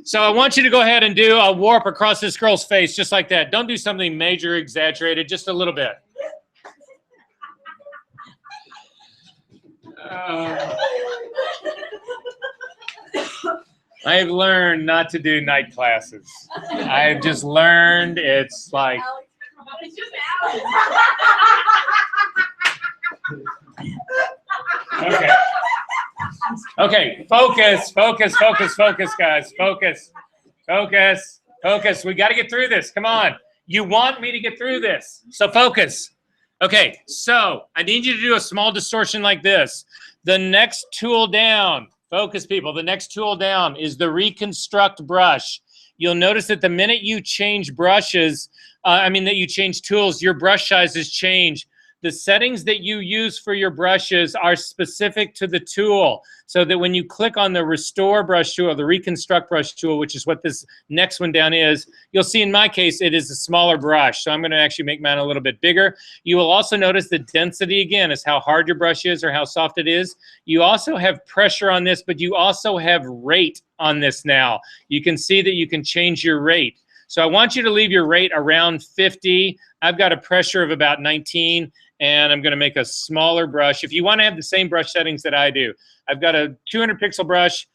So I want you to go ahead and do a warp across this girl's face, just like that. Don't do something major, exaggerated, just a little bit. I've learned not to do night classes. I've just learned it's like. It's just Alex. Okay. Okay, focus, focus, focus, focus, guys. Focus, focus, focus. We got to get through this. Come on. You want me to get through this. So focus. Okay, so I need you to do a small distortion like this. The next tool down, focus people, the next tool down is the reconstruct brush. You'll notice that the minute you change brushes, that you change tools, your brush sizes change. The settings that you use for your brushes are specific to the tool, so that when you click on the restore brush tool, the reconstruct brush tool, which is what this next one down is, you'll see in my case it is a smaller brush. So I'm going to actually make mine a little bit bigger. You will also notice the density again is how hard your brush is or how soft it is. You also have pressure on this, but you also have rate on this now. You can see that you can change your rate. So I want you to leave your rate around 50. I've got a pressure of about 19. And I'm going to make a smaller brush. If you want to have the same brush settings that I do, I've got a 200 pixel brush,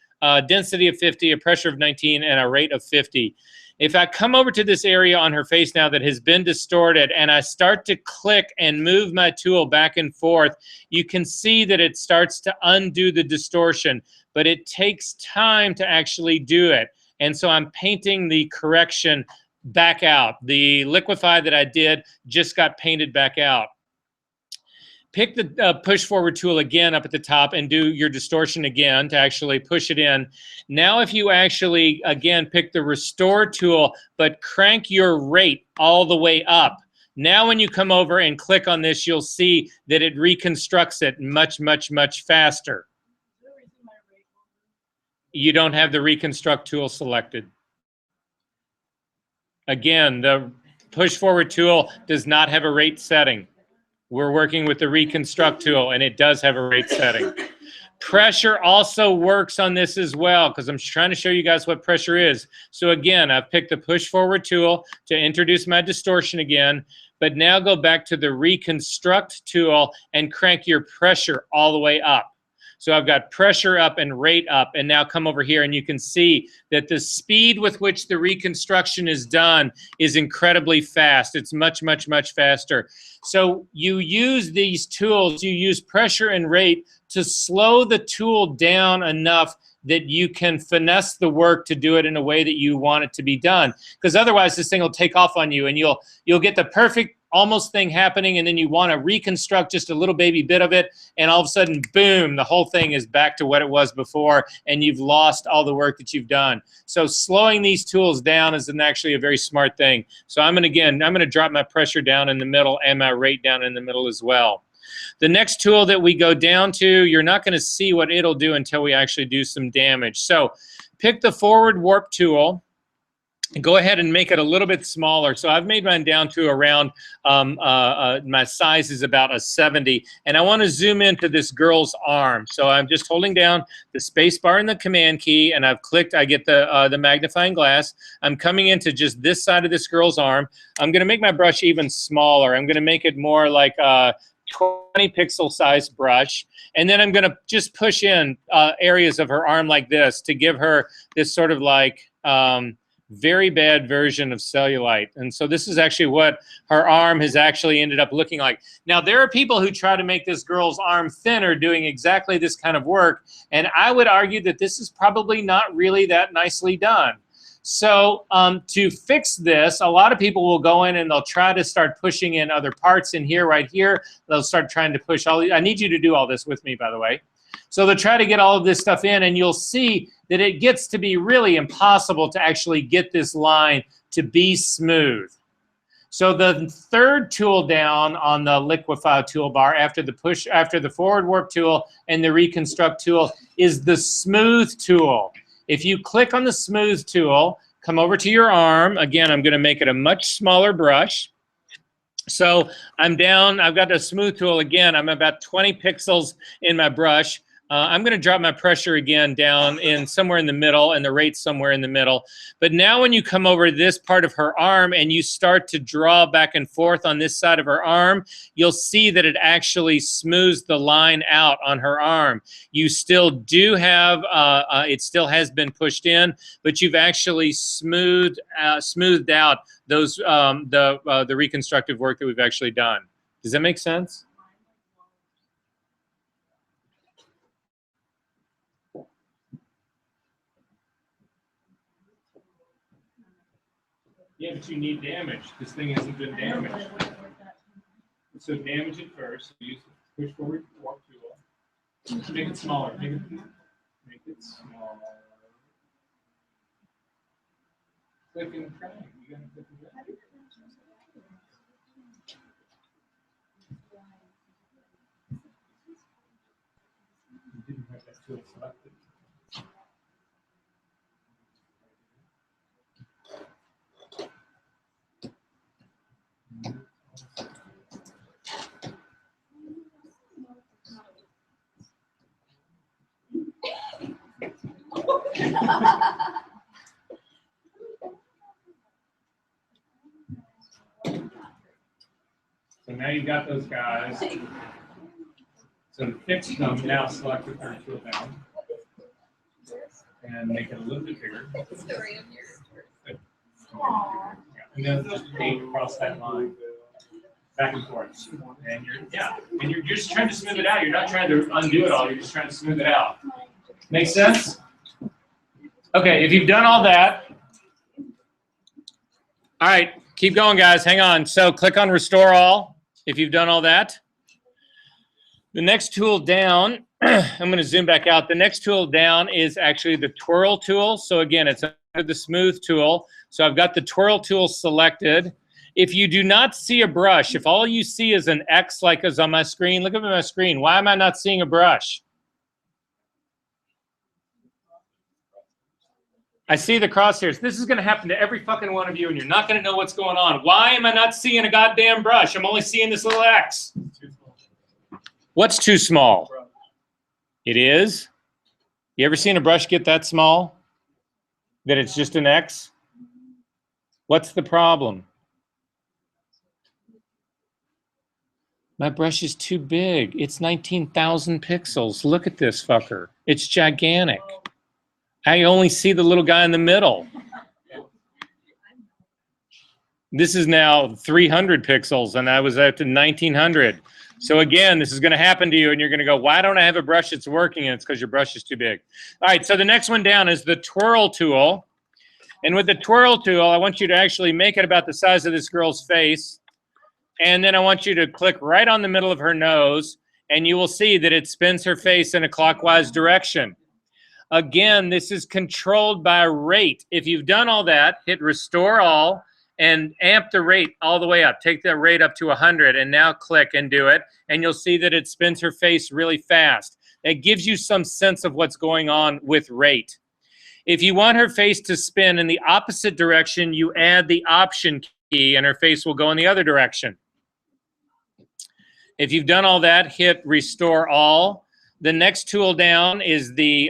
density of 50, a pressure of 19, and a rate of 50. If I come over to this area on her face now that has been distorted and I start to click and move my tool back and forth, you can see that it starts to undo the distortion, but it takes time to actually do it. And so I'm painting the correction back out. The Liquify that I did just got painted back out. Pick the push forward tool again up at the top and do your distortion again to actually push it in. Now if you actually, again, pick the restore tool, but crank your rate all the way up. Now when you come over and click on this, you'll see that it reconstructs it much, much, much faster. You don't have the reconstruct tool selected. Again, the push forward tool does not have a rate setting. We're working with the reconstruct tool and it does have a rate setting. Pressure also works on this as well because I'm trying to show you guys what pressure is. So again, I've picked the push forward tool to introduce my distortion again, but now go back to the reconstruct tool and crank your pressure all the way up. So I've got pressure up and rate up, and now come over here and you can see that the speed with which the reconstruction is done is incredibly fast. It's much, much, much faster. So you use these tools, you use pressure and rate to slow the tool down enough that you can finesse the work to do it in a way that you want it to be done. Because otherwise this thing will take off on you and you'll get the perfect almost thing happening, and then you want to reconstruct just a little baby bit of it, and all of a sudden, boom, the whole thing is back to what it was before, and you've lost all the work that you've done. So slowing these tools down is actually a very smart thing. So I'm going to drop my pressure down in the middle and my rate down in the middle as well. The next tool that we go down to, you're not going to see what it'll do until we actually do some damage. So pick the forward warp tool. Go ahead and make it a little bit smaller. So I've made mine down to around, my size is about a 70. And I want to zoom into this girl's arm. So I'm just holding down the space bar and the command key, and I've clicked, I get the magnifying glass. I'm coming into just this side of this girl's arm. I'm going to make my brush even smaller. I'm going to make it more like a 20 pixel size brush. And then I'm going to just push in areas of her arm like this to give her this sort of like, very bad version of cellulite. And so this is actually what her arm has actually ended up looking like. Now, there are people who try to make this girl's arm thinner doing exactly this kind of work, and I would argue that this is probably not really that nicely done. So to fix this, a lot of people will go in and they'll try to start pushing in other parts in here, right here. They'll start trying to push all these. I need you to do all this with me, by the way. So they'll try to get all of this stuff in, and you'll see that it gets to be really impossible to actually get this line to be smooth. So the third tool down on the Liquify toolbar after the forward warp tool and the reconstruct tool is the smooth tool. If you click on the smooth tool, come over to your arm. Again, I'm going to make it a much smaller brush. So I'm down, I've got the smooth tool again. I'm about 20 pixels in my brush. I'm gonna drop my pressure again down in somewhere in the middle and the rate somewhere in the middle. But now when you come over this part of her arm and you start to draw back and forth on this side of her arm, you'll see that it actually smooths the line out on her arm. You still do have, it still has been pushed in, but you've actually smoothed out those the reconstructive work that we've actually done. Does that make sense? Yeah, but you need damage. This thing hasn't been damaged. So damage it first. Use the push forward warp tool. Make it smaller. Make it smaller. Click and drag. You gotta click and drag. You didn't have that tool selected. So now you got those guys. So to fix them, now select the third tool down and make it a little bit bigger. Yeah. And then just paint across that line, back and forth. And you're just trying to smooth it out. You're not trying to undo it all. You're just trying to smooth it out. Make sense? Okay, if you've done all that, all right, keep going, guys. Hang on. So click on Restore All if you've done all that. The next tool down, I'm going to zoom back out. The next tool down is actually the Twirl tool. So again, it's under the Smooth tool. So I've got the Twirl tool selected. If you do not see a brush, if all you see is an X like is on my screen, look at my screen. Why am I not seeing a brush? I see the crosshairs. This is going to happen to every fucking one of you, and you're not going to know what's going on. Why am I not seeing a goddamn brush? I'm only seeing this little X. What's too small? It is? You ever seen a brush get that small? That it's just an X? What's the problem? My brush is too big. It's 19,000 pixels. Look at this fucker. It's gigantic. I only see the little guy in the middle. This is now 300 pixels, and I was at 1900. So again, this is going to happen to you, and you're going to go, why don't I have a brush that's working? And it's because your brush is too big. All right, so the next one down is the Twirl tool. And with the Twirl tool, I want you to actually make it about the size of this girl's face. And then I want you to click right on the middle of her nose, and you will see that it spins her face in a clockwise direction. Again, this is controlled by rate. If you've done all that, hit Restore All and amp the rate all the way up. Take that rate up to 100 and now click and do it. And you'll see that it spins her face really fast. It gives you some sense of what's going on with rate. If you want her face to spin in the opposite direction, you add the Option key and her face will go in the other direction. If you've done all that, hit Restore All. The next tool down is the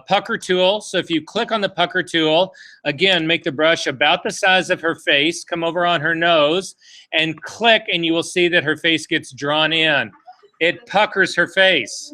pucker tool. So if you click on the pucker tool, again, make the brush about the size of her face, come over on her nose, and click, and you will see that her face gets drawn in. It puckers her face.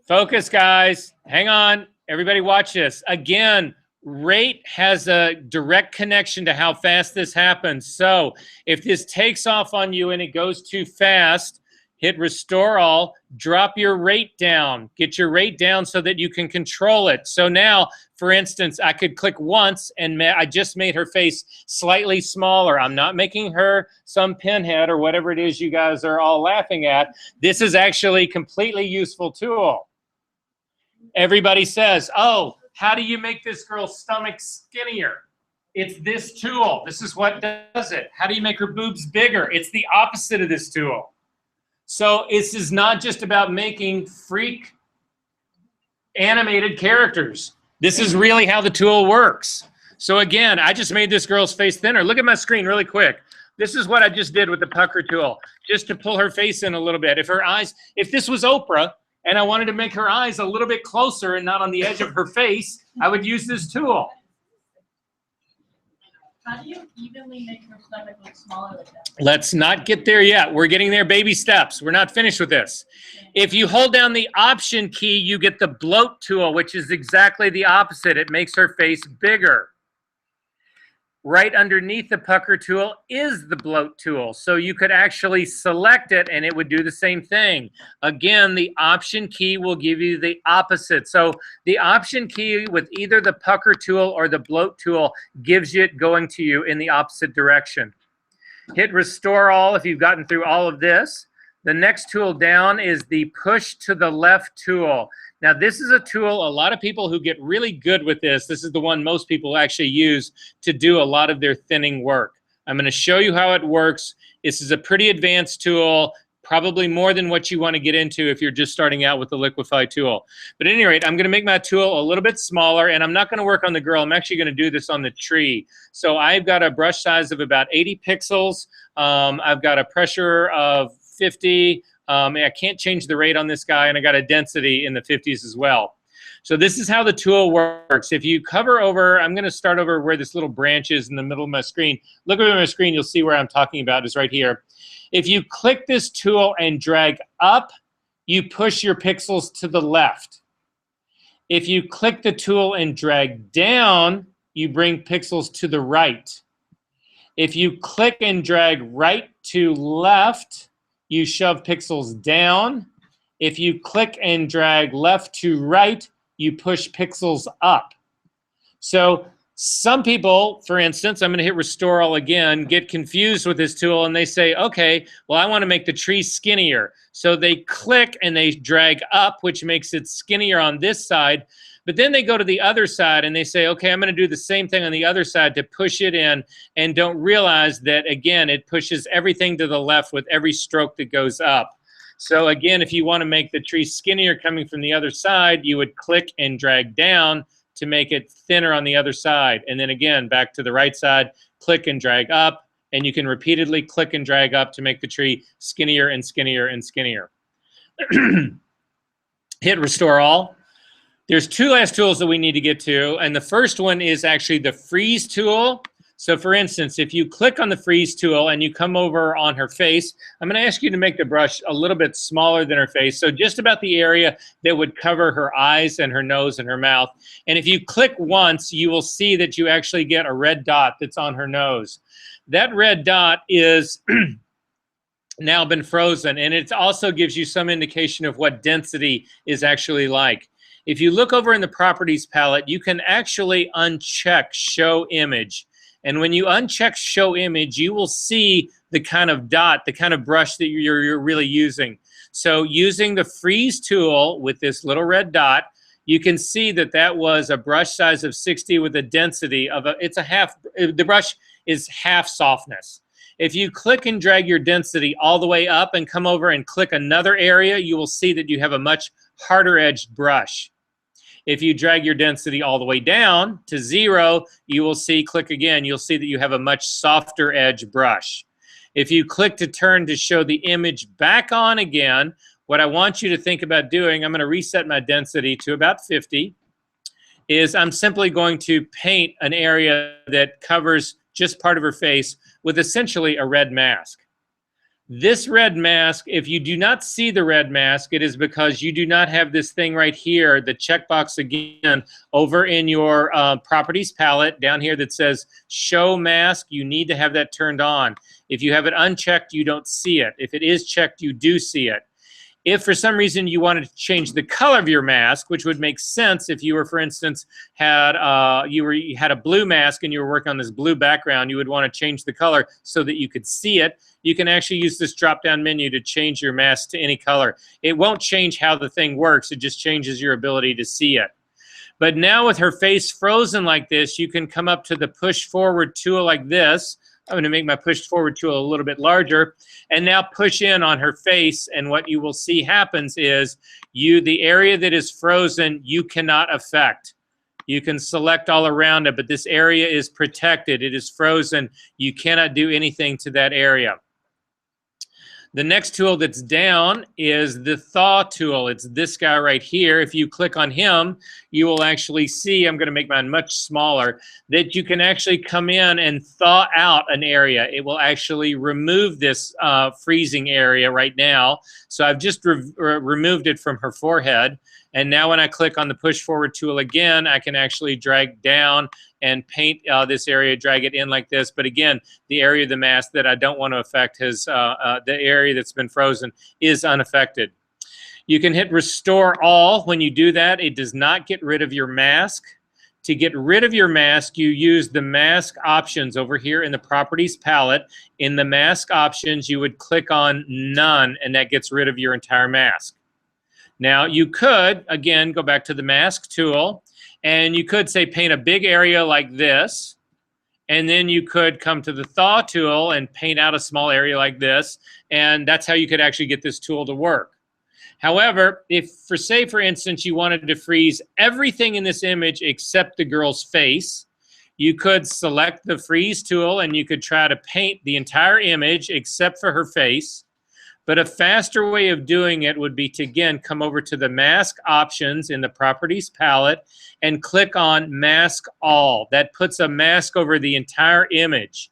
Focus, guys. Hang on. Everybody watch this. Again, rate has a direct connection to how fast this happens. So if this takes off on you and it goes too fast, hit Restore All, drop your rate down. Get your rate down so that you can control it. So now, for instance, I could click once and I just made her face slightly smaller. I'm not making her some pinhead or whatever it is you guys are all laughing at. This is actually a completely useful tool. Everybody says, oh, how do you make this girl's stomach skinnier? It's this tool. This is what does it. How do you make her boobs bigger? It's the opposite of this tool. So this is not just about making freak animated characters. This is really how the tool works. So again, I just made this girl's face thinner. Look at my screen really quick. This is what I just did with the pucker tool, just to pull her face in a little bit. If this was Oprah and I wanted to make her eyes a little bit closer and not on the edge of her face, I would use this tool. How do you evenly make her stomach look smaller like that? Let's not get there yet. We're getting there, baby steps. We're not finished with this. If you hold down the Option key, you get the bloat tool, which is exactly the opposite. It makes her face bigger. Right underneath the pucker tool is the bloat tool. So you could actually select it and it would do the same thing. Again, the Option key will give you the opposite. So the Option key with either the pucker tool or the bloat tool gives it going to you in the opposite direction. Hit Restore All if you've gotten through all of this. The next tool down is the Push to the Left tool. Now, this is a tool, a lot of people who get really good with this, this is the one most people actually use to do a lot of their thinning work. I'm going to show you how it works. This is a pretty advanced tool, probably more than what you want to get into if you're just starting out with the Liquify tool. But at any rate, I'm going to make my tool a little bit smaller, and I'm not going to work on the girl. I'm actually going to do this on the tree. So I've got a brush size of about 80 pixels. I've got a pressure of 50. I can't change the rate on this guy, and I got a density in the 50s as well. So this is how the tool works. If you cover over, I'm going to start over where this little branch is in the middle of my screen. Look at my screen, you'll see where I'm talking about is right here. If you click this tool and drag up, you push your pixels to the left. If you click the tool and drag down, you bring pixels to the right. If you click and drag right to left, you shove pixels down. If you click and drag left to right, you push pixels up. So some people, for instance, I'm going to hit Restore All again, get confused with this tool, and they say, okay, well, I want to make the tree skinnier. So they click and they drag up, which makes it skinnier on this side. But then they go to the other side and they say, okay, I'm going to do the same thing on the other side to push it in, and don't realize that, again, it pushes everything to the left with every stroke that goes up. So again, if you want to make the tree skinnier coming from the other side, you would click and drag down to make it thinner on the other side. And then again, back to the right side, click and drag up, and you can repeatedly click and drag up to make the tree skinnier and skinnier and skinnier. Hit Restore All. There's two last tools that we need to get to, and the first one is actually the Freeze tool. So for instance, if you click on the Freeze tool and you come over on her face, I'm going to ask you to make the brush a little bit smaller than her face, so just about the area that would cover her eyes and her nose and her mouth. And if you click once, you will see that you actually get a red dot that's on her nose. That red dot is now been frozen, and it also gives you some indication of what density is actually like. If you look over in the Properties palette, you can actually uncheck Show Image. And when you uncheck Show Image, you will see the kind of dot, the kind of brush that you're really using. So using the Freeze tool with this little red dot, you can see that that was a brush size of 60 with a density of the brush is half softness. If you click and drag your density all the way up and come over and click another area, you will see that you have a much harder edged brush. If you drag your density all the way down to 0, you will see, click again, you'll see that you have a much softer edge brush. If you click to turn to show the image back on again, what I want you to think about doing, I'm going to reset my density to about 50, is I'm simply going to paint an area that covers just part of her face with essentially a red mask. This red mask, if you do not see the red mask, it is because you do not have this thing right here, the checkbox again, over in your Properties palette down here that says Show Mask. You need to have that turned on. If you have it unchecked, you don't see it. If it is checked, you do see it. If for some reason you wanted to change the color of your mask, which would make sense if you were, for instance, had a blue mask and you were working on this blue background, you would want to change the color so that you could see it. You can actually use this drop-down menu to change your mask to any color. It won't change how the thing works. It just changes your ability to see it. But now with her face frozen like this, you can come up to the Push Forward tool like this. I'm going to make my Push Forward tool a little bit larger, and now push in on her face, and what you will see happens is the area that is frozen, you cannot affect. You can select all around it, but this area is protected. It is frozen. You cannot do anything to that area. The next tool that's down is the thaw tool. It's this guy right here. If you click on him, you will actually see, I'm going to make mine much smaller, that you can actually come in and thaw out an area. It will actually remove this freezing area right now. So I've just removed it from her forehead. And now when I click on the push forward tool again, I can actually drag down and paint this area, drag it in like this. But again, the area of the mask that I don't want to affect the area that's been frozen is unaffected. You can hit restore all. When you do that, it does not get rid of your mask. To get rid of your mask, you use the mask options over here in the properties palette. In the mask options, you would click on none, and that gets rid of your entire mask. Now, you could, again, go back to the mask tool, and you could say paint a big area like this, and then you could come to the thaw tool and paint out a small area like this, and that's how you could actually get this tool to work. However, if, for instance, you wanted to freeze everything in this image except the girl's face, you could select the freeze tool and you could try to paint the entire image except for her face. But a faster way of doing it would be to, again, come over to the mask options in the properties palette and click on mask all. That puts a mask over the entire image.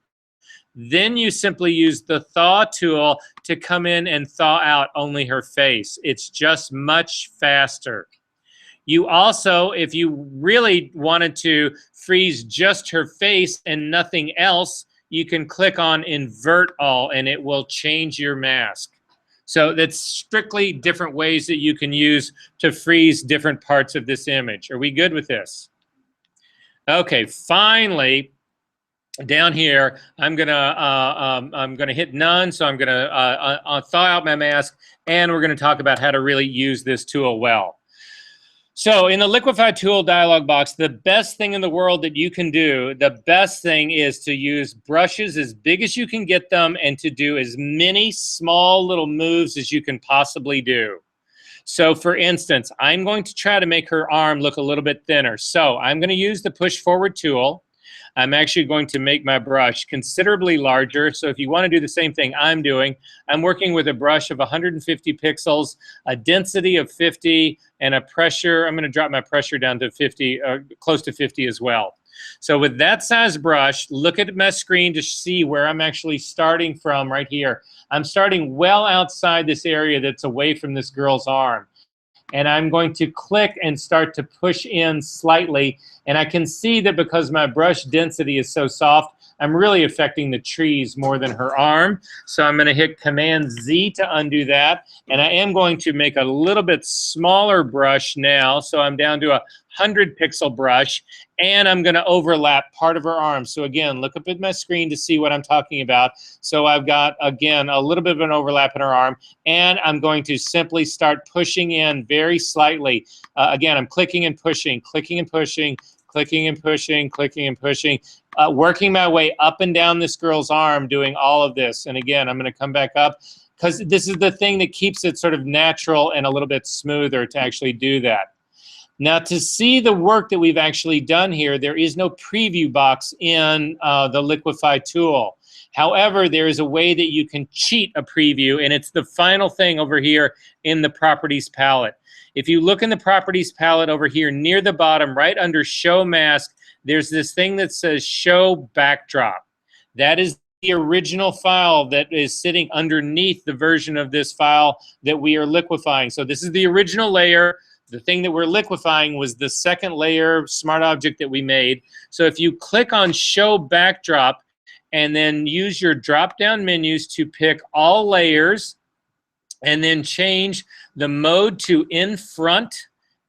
Then you simply use the thaw tool to come in and thaw out only her face. It's just much faster. You also, if you really wanted to freeze just her face and nothing else, you can click on invert all and it will change your mask. So that's strictly different ways that you can use to freeze different parts of this image. Are we good with this? Okay, finally, down here, I'm gonna hit none, so I'm gonna thaw out my mask, and we're gonna talk about how to really use this tool well. So in the Liquify tool dialog box, the best thing in the world that you can do, the best thing is to use brushes as big as you can get them and to do as many small little moves as you can possibly do. So for instance, I'm going to try to make her arm look a little bit thinner. So I'm going to use the push forward tool. I'm actually going to make my brush considerably larger. So if you want to do the same thing I'm doing, I'm working with a brush of 150 pixels, a density of 50, and a pressure. I'm going to drop my pressure down to 50, close to 50 as well. So with that size brush, look at my screen to see where I'm actually starting from right here. I'm starting well outside this area that's away from this girl's arm. And I'm going to click and start to push in slightly. And I can see that because my brush density is so soft, I'm really affecting the trees more than her arm. So I'm going to hit Command Z to undo that. And I am going to make a little bit smaller brush now. So I'm down to a 100 pixel brush. And I'm going to overlap part of her arm. So again, look up at my screen to see what I'm talking about. So I've got, again, a little bit of an overlap in her arm. And I'm going to simply start pushing in very slightly. Again, I'm clicking and pushing, clicking and pushing, clicking and pushing, clicking and pushing, working my way up and down this girl's arm, doing all of this. And again, I'm going to come back up because this is the thing that keeps it sort of natural and a little bit smoother to actually do that. Now, to see the work that we've actually done here, there is no preview box in the Liquify tool. However, there is a way that you can cheat a preview, and it's the final thing over here in the Properties palette. If you look in the Properties palette over here near the bottom, right under Show Mask, there's this thing that says Show Backdrop. That is the original file that is sitting underneath the version of this file that we are liquifying. So this is the original layer. The thing that we're liquifying was the second layer smart object that we made. So if you click on Show Backdrop and then use your drop-down menus to pick all layers and then change the mode to in front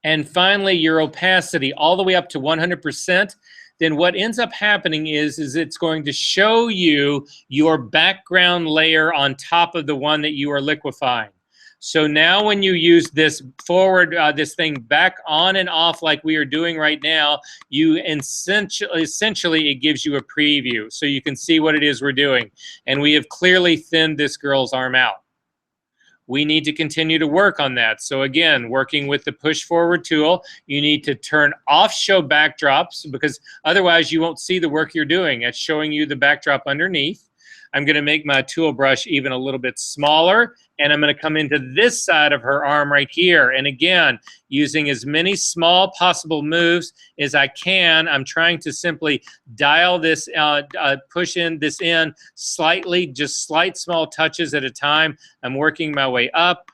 and finally your opacity all the way up to 100%, then what ends up happening is it's going to show you your background layer on top of the one that you are liquifying. So now when you use this forward, this thing back on and off like we are doing right now, you essentially it gives you a preview. So you can see what it is we're doing. And we have clearly thinned this girl's arm out. we need to continue to work on that. So again, working with the push forward tool, you need to turn off show backdrops because otherwise you won't see the work you're doing. It's showing you the backdrop underneath. I'm going to make my tool brush even a little bit smaller, and I'm going to come into this side of her arm right here. And again, using as many small possible moves as I can, I'm trying to simply dial this, push this in slightly, just slight small touches at a time. I'm working my way up.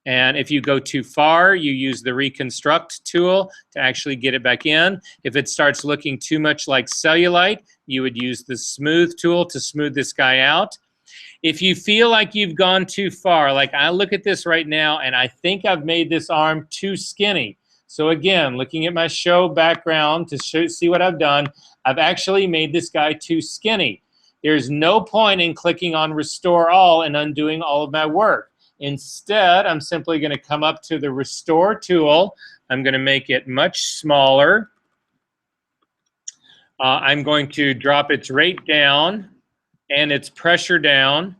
And if you go too far, you use the reconstruct tool to actually get it back in. If it starts looking too much like cellulite, you would use the smooth tool to smooth this guy out. If you feel like you've gone too far, like I look at this right now and I think I've made this arm too skinny. So again, looking at my show background to see what I've done, I've actually made this guy too skinny. There's no point in clicking on Restore All and undoing all of my work. Instead, I'm simply going to come up to the Restore tool. I'm going to make it much smaller. I'm going to drop its rate down and its pressure down,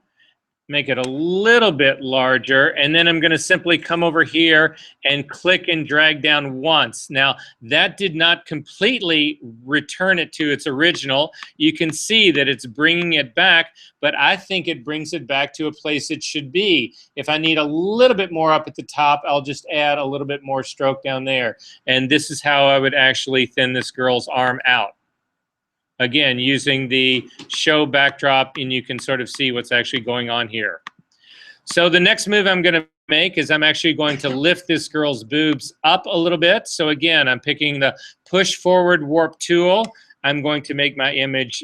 make it a little bit larger, and then I'm going to simply come over here and click and drag down once. Now, that did not completely return it to its original. You can see that it's bringing it back, but I think it brings it back to a place it should be. If I need a little bit more up at the top, I'll just add a little bit more stroke down there. And this is how I would actually thin this girl's arm out. Again, using the show backdrop, and you can sort of see what's actually going on here. So the next move I'm going to make is I'm actually going to lift this girl's boobs up a little bit. So again, I'm picking the push forward warp tool. I'm going to make my image,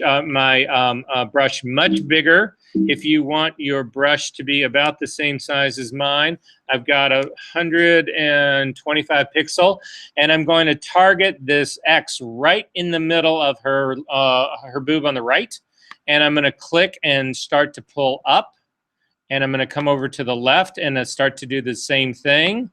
brush much bigger. If you want your brush to be about the same size as mine, I've got 125 pixel, and I'm going to target this X right in the middle of her boob on the right, and I'm going to click and start to pull up, and I'm going to come over to the left and start to do the same thing,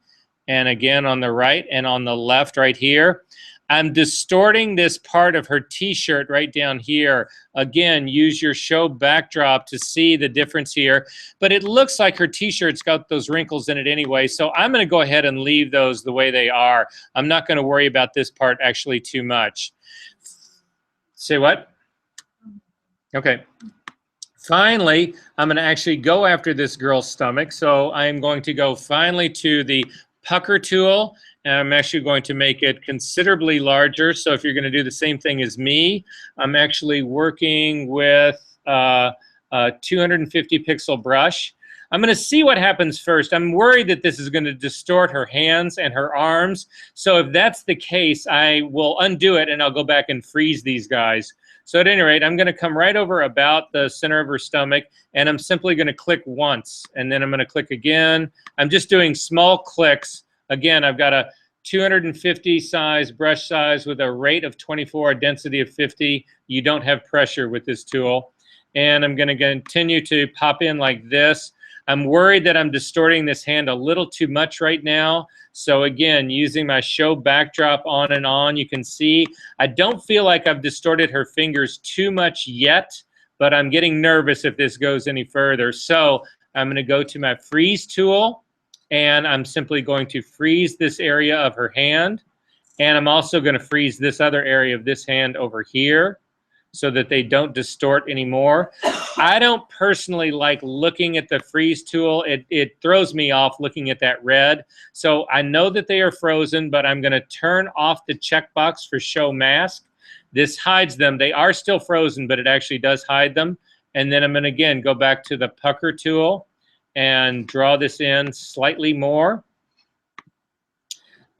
and again on the right and on the left right here. I'm distorting this part of her t-shirt right down here. Again, use your show backdrop to see the difference here. But it looks like her t-shirt's got those wrinkles in it anyway, so I'm going to go ahead and leave those the way they are. I'm not going to worry about this part actually too much. Say what? Okay. Finally, I'm going to actually go after this girl's stomach. So I'm going to go finally to the pucker tool. And I'm actually going to make it considerably larger. So if you're going to do the same thing as me, I'm actually working with a 250 pixel brush. I'm going to see what happens first. I'm worried that this is going to distort her hands and her arms. So if that's the case, I will undo it and I'll go back and freeze these guys. So at any rate, I'm going to come right over about the center of her stomach, and I'm simply going to click once, and then I'm going to click again. I'm just doing small clicks. Again, I've got a 250 size brush size with a rate of 24, a density of 50. You don't have pressure with this tool. And I'm going to continue to pop in like this. I'm worried that I'm distorting this hand a little too much right now. So again, using my show backdrop on and on, you can see I don't feel like I've distorted her fingers too much yet, but I'm getting nervous if this goes any further. So I'm going to go to my freeze tool. And I'm simply going to freeze this area of her hand. And I'm also going to freeze this other area of this hand over here so that they don't distort anymore. I don't personally like looking at the freeze tool. It throws me off looking at that red. So I know that they are frozen, but I'm going to turn off the checkbox for show mask. This hides them. They are still frozen, but it actually does hide them. And then I'm going to, again, go back to the pucker tool and draw this in slightly more.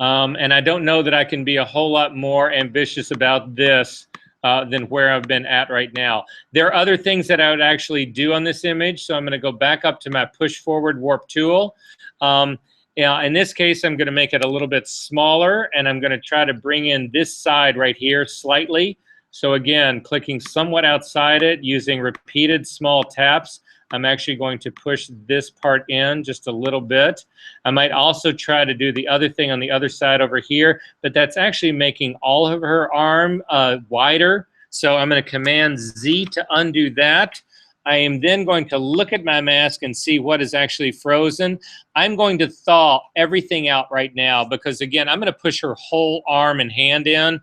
And I don't know that I can be a whole lot more ambitious about this than where I've been at right now. There are other things that I would actually do on this image, so I'm going to go back up to my push forward warp tool. In this case, I'm going to make it a little bit smaller, and I'm going to try to bring in this side right here slightly. So again, clicking somewhat outside it, using repeated small taps, I'm actually going to push this part in just a little bit. I might also try to do the other thing on the other side over here, but that's actually making all of her arm wider. So I'm going to Command Z to undo that. I am then going to look at my mask and see what is actually frozen. I'm going to thaw everything out right now because, again, I'm going to push her whole arm and hand in.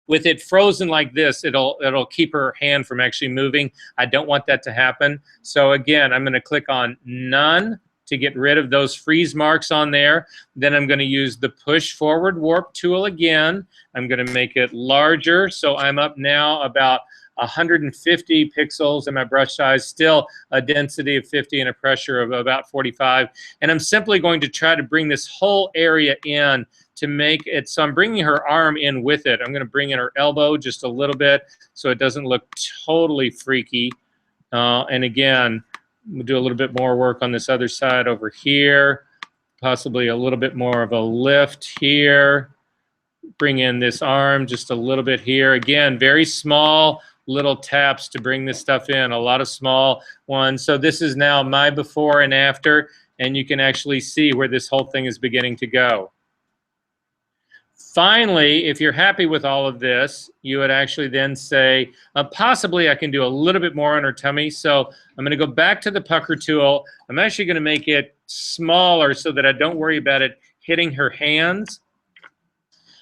With it frozen like this, it'll keep her hand from actually moving. I don't want that to happen. So again, I'm going to click on None to get rid of those freeze marks on there. Then I'm going to use the Push Forward Warp tool again. I'm going to make it larger. So I'm up now about 150 pixels in my brush size, still a density of 50 and a pressure of about 45. And I'm simply going to try to bring this whole area in to make it, so I'm bringing her arm in with it. I'm going to bring in her elbow just a little bit so it doesn't look totally freaky. And again, we'll do a little bit more work on this other side over here, possibly a little bit more of a lift here. Bring in this arm just a little bit here. Again, very small little taps to bring this stuff in, a lot of small ones. So this is now my before and after, and you can actually see where this whole thing is beginning to go. Finally, if you're happy with all of this, you would actually then say, possibly I can do a little bit more on her tummy. So I'm going to go back to the pucker tool. I'm actually going to make it smaller so that I don't worry about it hitting her hands.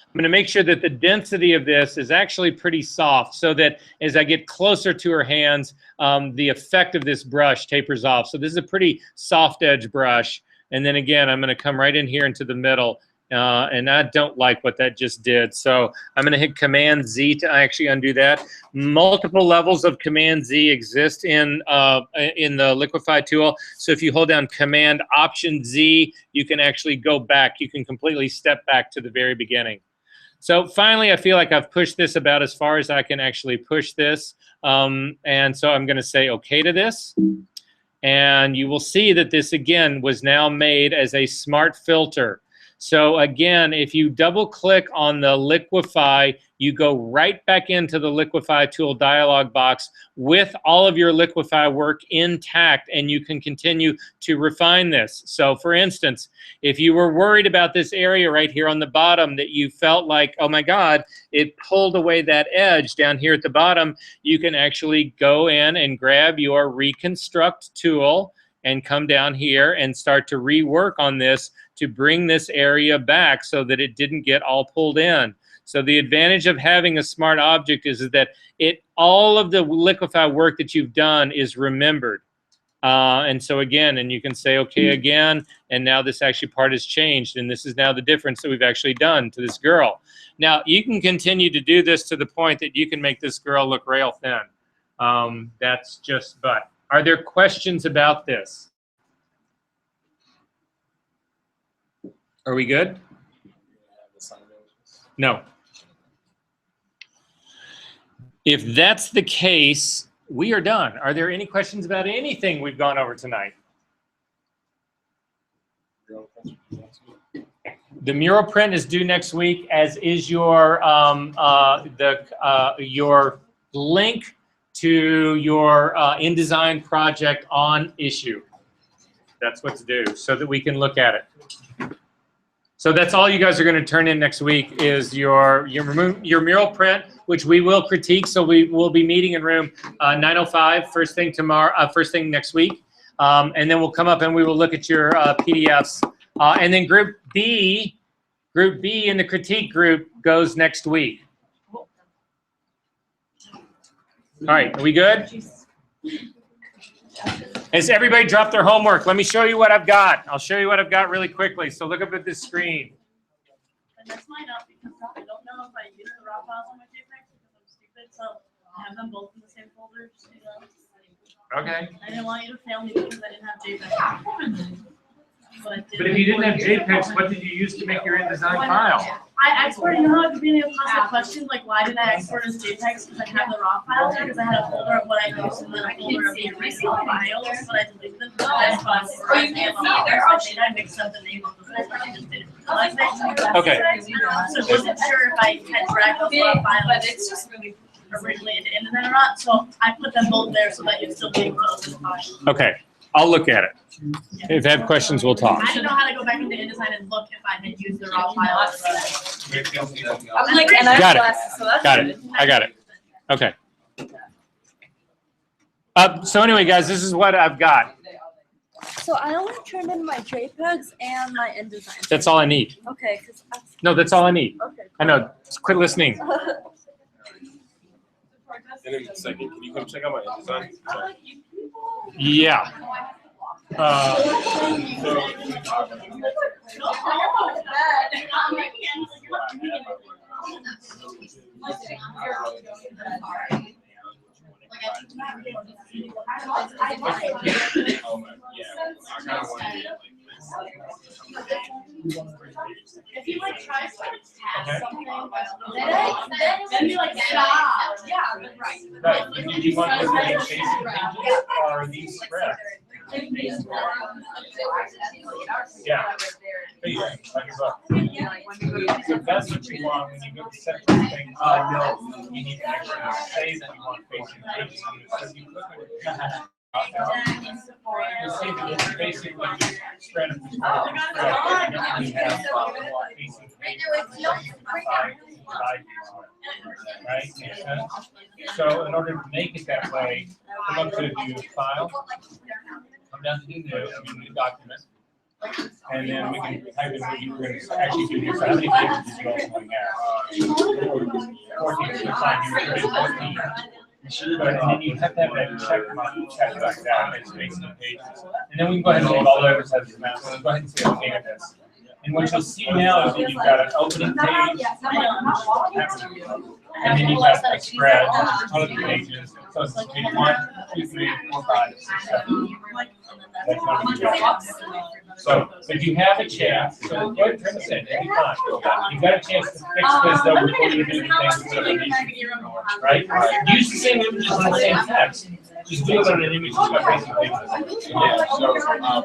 I'm going to make sure that the density of this is actually pretty soft so that as I get closer to her hands, the effect of this brush tapers off. So this is a pretty soft edge brush. And then again, I'm going to come right in here into the middle. And I don't like what that just did. So I'm going to hit Command Z to actually undo that. Multiple levels of Command Z exist in the Liquify tool. So if you hold down Command Option Z, you can actually go back. You can completely step back to the very beginning. So finally, I feel like I've pushed this about as far as I can actually push this. And so I'm going to say OK to this. And you will see that this, again, was now made as a smart filter. So again, if you double click on the Liquify, you go right back into the Liquify tool dialog box with all of your Liquify work intact, and you can continue to refine this. So for instance, if you were worried about this area right here on the bottom that you felt like, oh my God, it pulled away that edge down here at the bottom, you can actually go in and grab your Reconstruct tool and come down here and start to rework on this to bring this area back so that it didn't get all pulled in. So the advantage of having a smart object is that all of the Liquify work that you've done is remembered. And so again, and you can say, okay, again, and now this actually part has changed, and this is now the difference that we've actually done to this girl. Now, you can continue to do this to the point that you can make this girl look rail thin. That's just, but. Are there questions about this? Are we good? No. If that's the case, we are done. Are there any questions about anything we've gone over tonight? The mural print is due next week, as is your your link to your InDesign project on issue. That's what's due, so that we can look at it. So that's all you guys are going to turn in next week is your mural print, which we will critique. So we will be meeting in room 905 first thing tomorrow, first thing next week, and then we'll come up and we will look at your PDFs. And then Group B in the critique group goes next week. All right, are we good? Has everybody dropped their homework? Let me show you what I've got. I'll show you what I've got really quickly. So look up at this screen. I messed mine up because I don't know if I use the raw files on my JPEG because I'm stupid. So I have them both in the same folder. Just, you know. Okay. I didn't want you to fail me because I didn't have JPEG. But if you didn't have JPEGs, what did you use to make your InDesign file? I exported, you know how at the beginning of class I questioned, like, why did I export as JPEGs? Because I have the raw files, or because I had a folder of what I used and then a folder of the original files, but I deleted them. I think I mixed up the name of the folder, I just didn't realize that. Okay. So I wasn't sure if I had dragged those raw files. But it's just really originally into InDesign or not, so I put them both there so that you'd still be able to open the file. Okay, I'll look at it. If I have questions, we'll talk. I didn't know how to go back into InDesign and look if I had used the raw files. I'm like, and I have Got it. glasses, so that's Got good. it. I got it. Okay. So anyway, guys, this is what I've got. So I only turned in my JPEGs and my InDesign. That's all I need. Okay, because No, that's all I need. okay. I know. Just quit listening. And in a second, can you come check out my InDesign? Sorry. Yeah. If you like try to like Okay. task something, then you like stop. Yeah, right. Right. Do you want those to be facing pages or are these spreads? Yeah. Facing, like a book. So that's what you want when you go to set those things. No, you need to actually say that you want facing pages. So you click on it. You'll see that it's basically just spread of spread. You don't really have facing pages. Right? Makes sense? So in order to make it that way, come up to View File, come down to New Document, and then we can type in what you're going to actually do here. So how many pages did you ultimately have? 14. So fine, you were 14. But and then you have to have that check mark, check like that, it's facing pages. And then we can go ahead and leave all the others as now. So go ahead and say okay with this. And what you'll see now is that you've got an opening page, and then you've got a spread of other pages. So it's page 1, 2, 3, 4, 5, 6, 7. That's what it is. So if you have a chance, so go ahead and turn this in anytime. You've got a chance to fix this though before you do anything. Right? Use the same images on the same text. Just do it on an image that's got facing pages. Yeah, so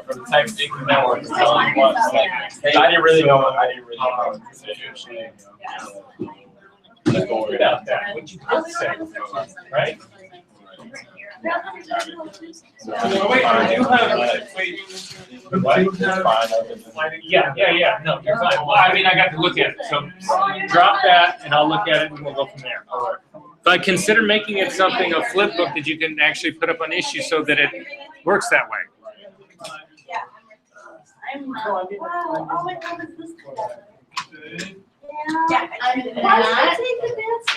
for the type of thing that we're telling once, like, hey, I didn't really know what to say. Let's go without that, what you could say, right? Oh, wait, I do have, wait. Yeah, no, you're fine. Well, I mean, I got to look at it, so drop that and I'll look at it and we'll go from there. But consider making it something, a flip book that you can actually put up on issue so that it works that way.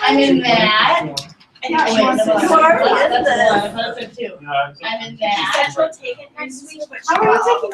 I'm in that. You already did this. I'm in that. She said she'll take it next week, but she got all the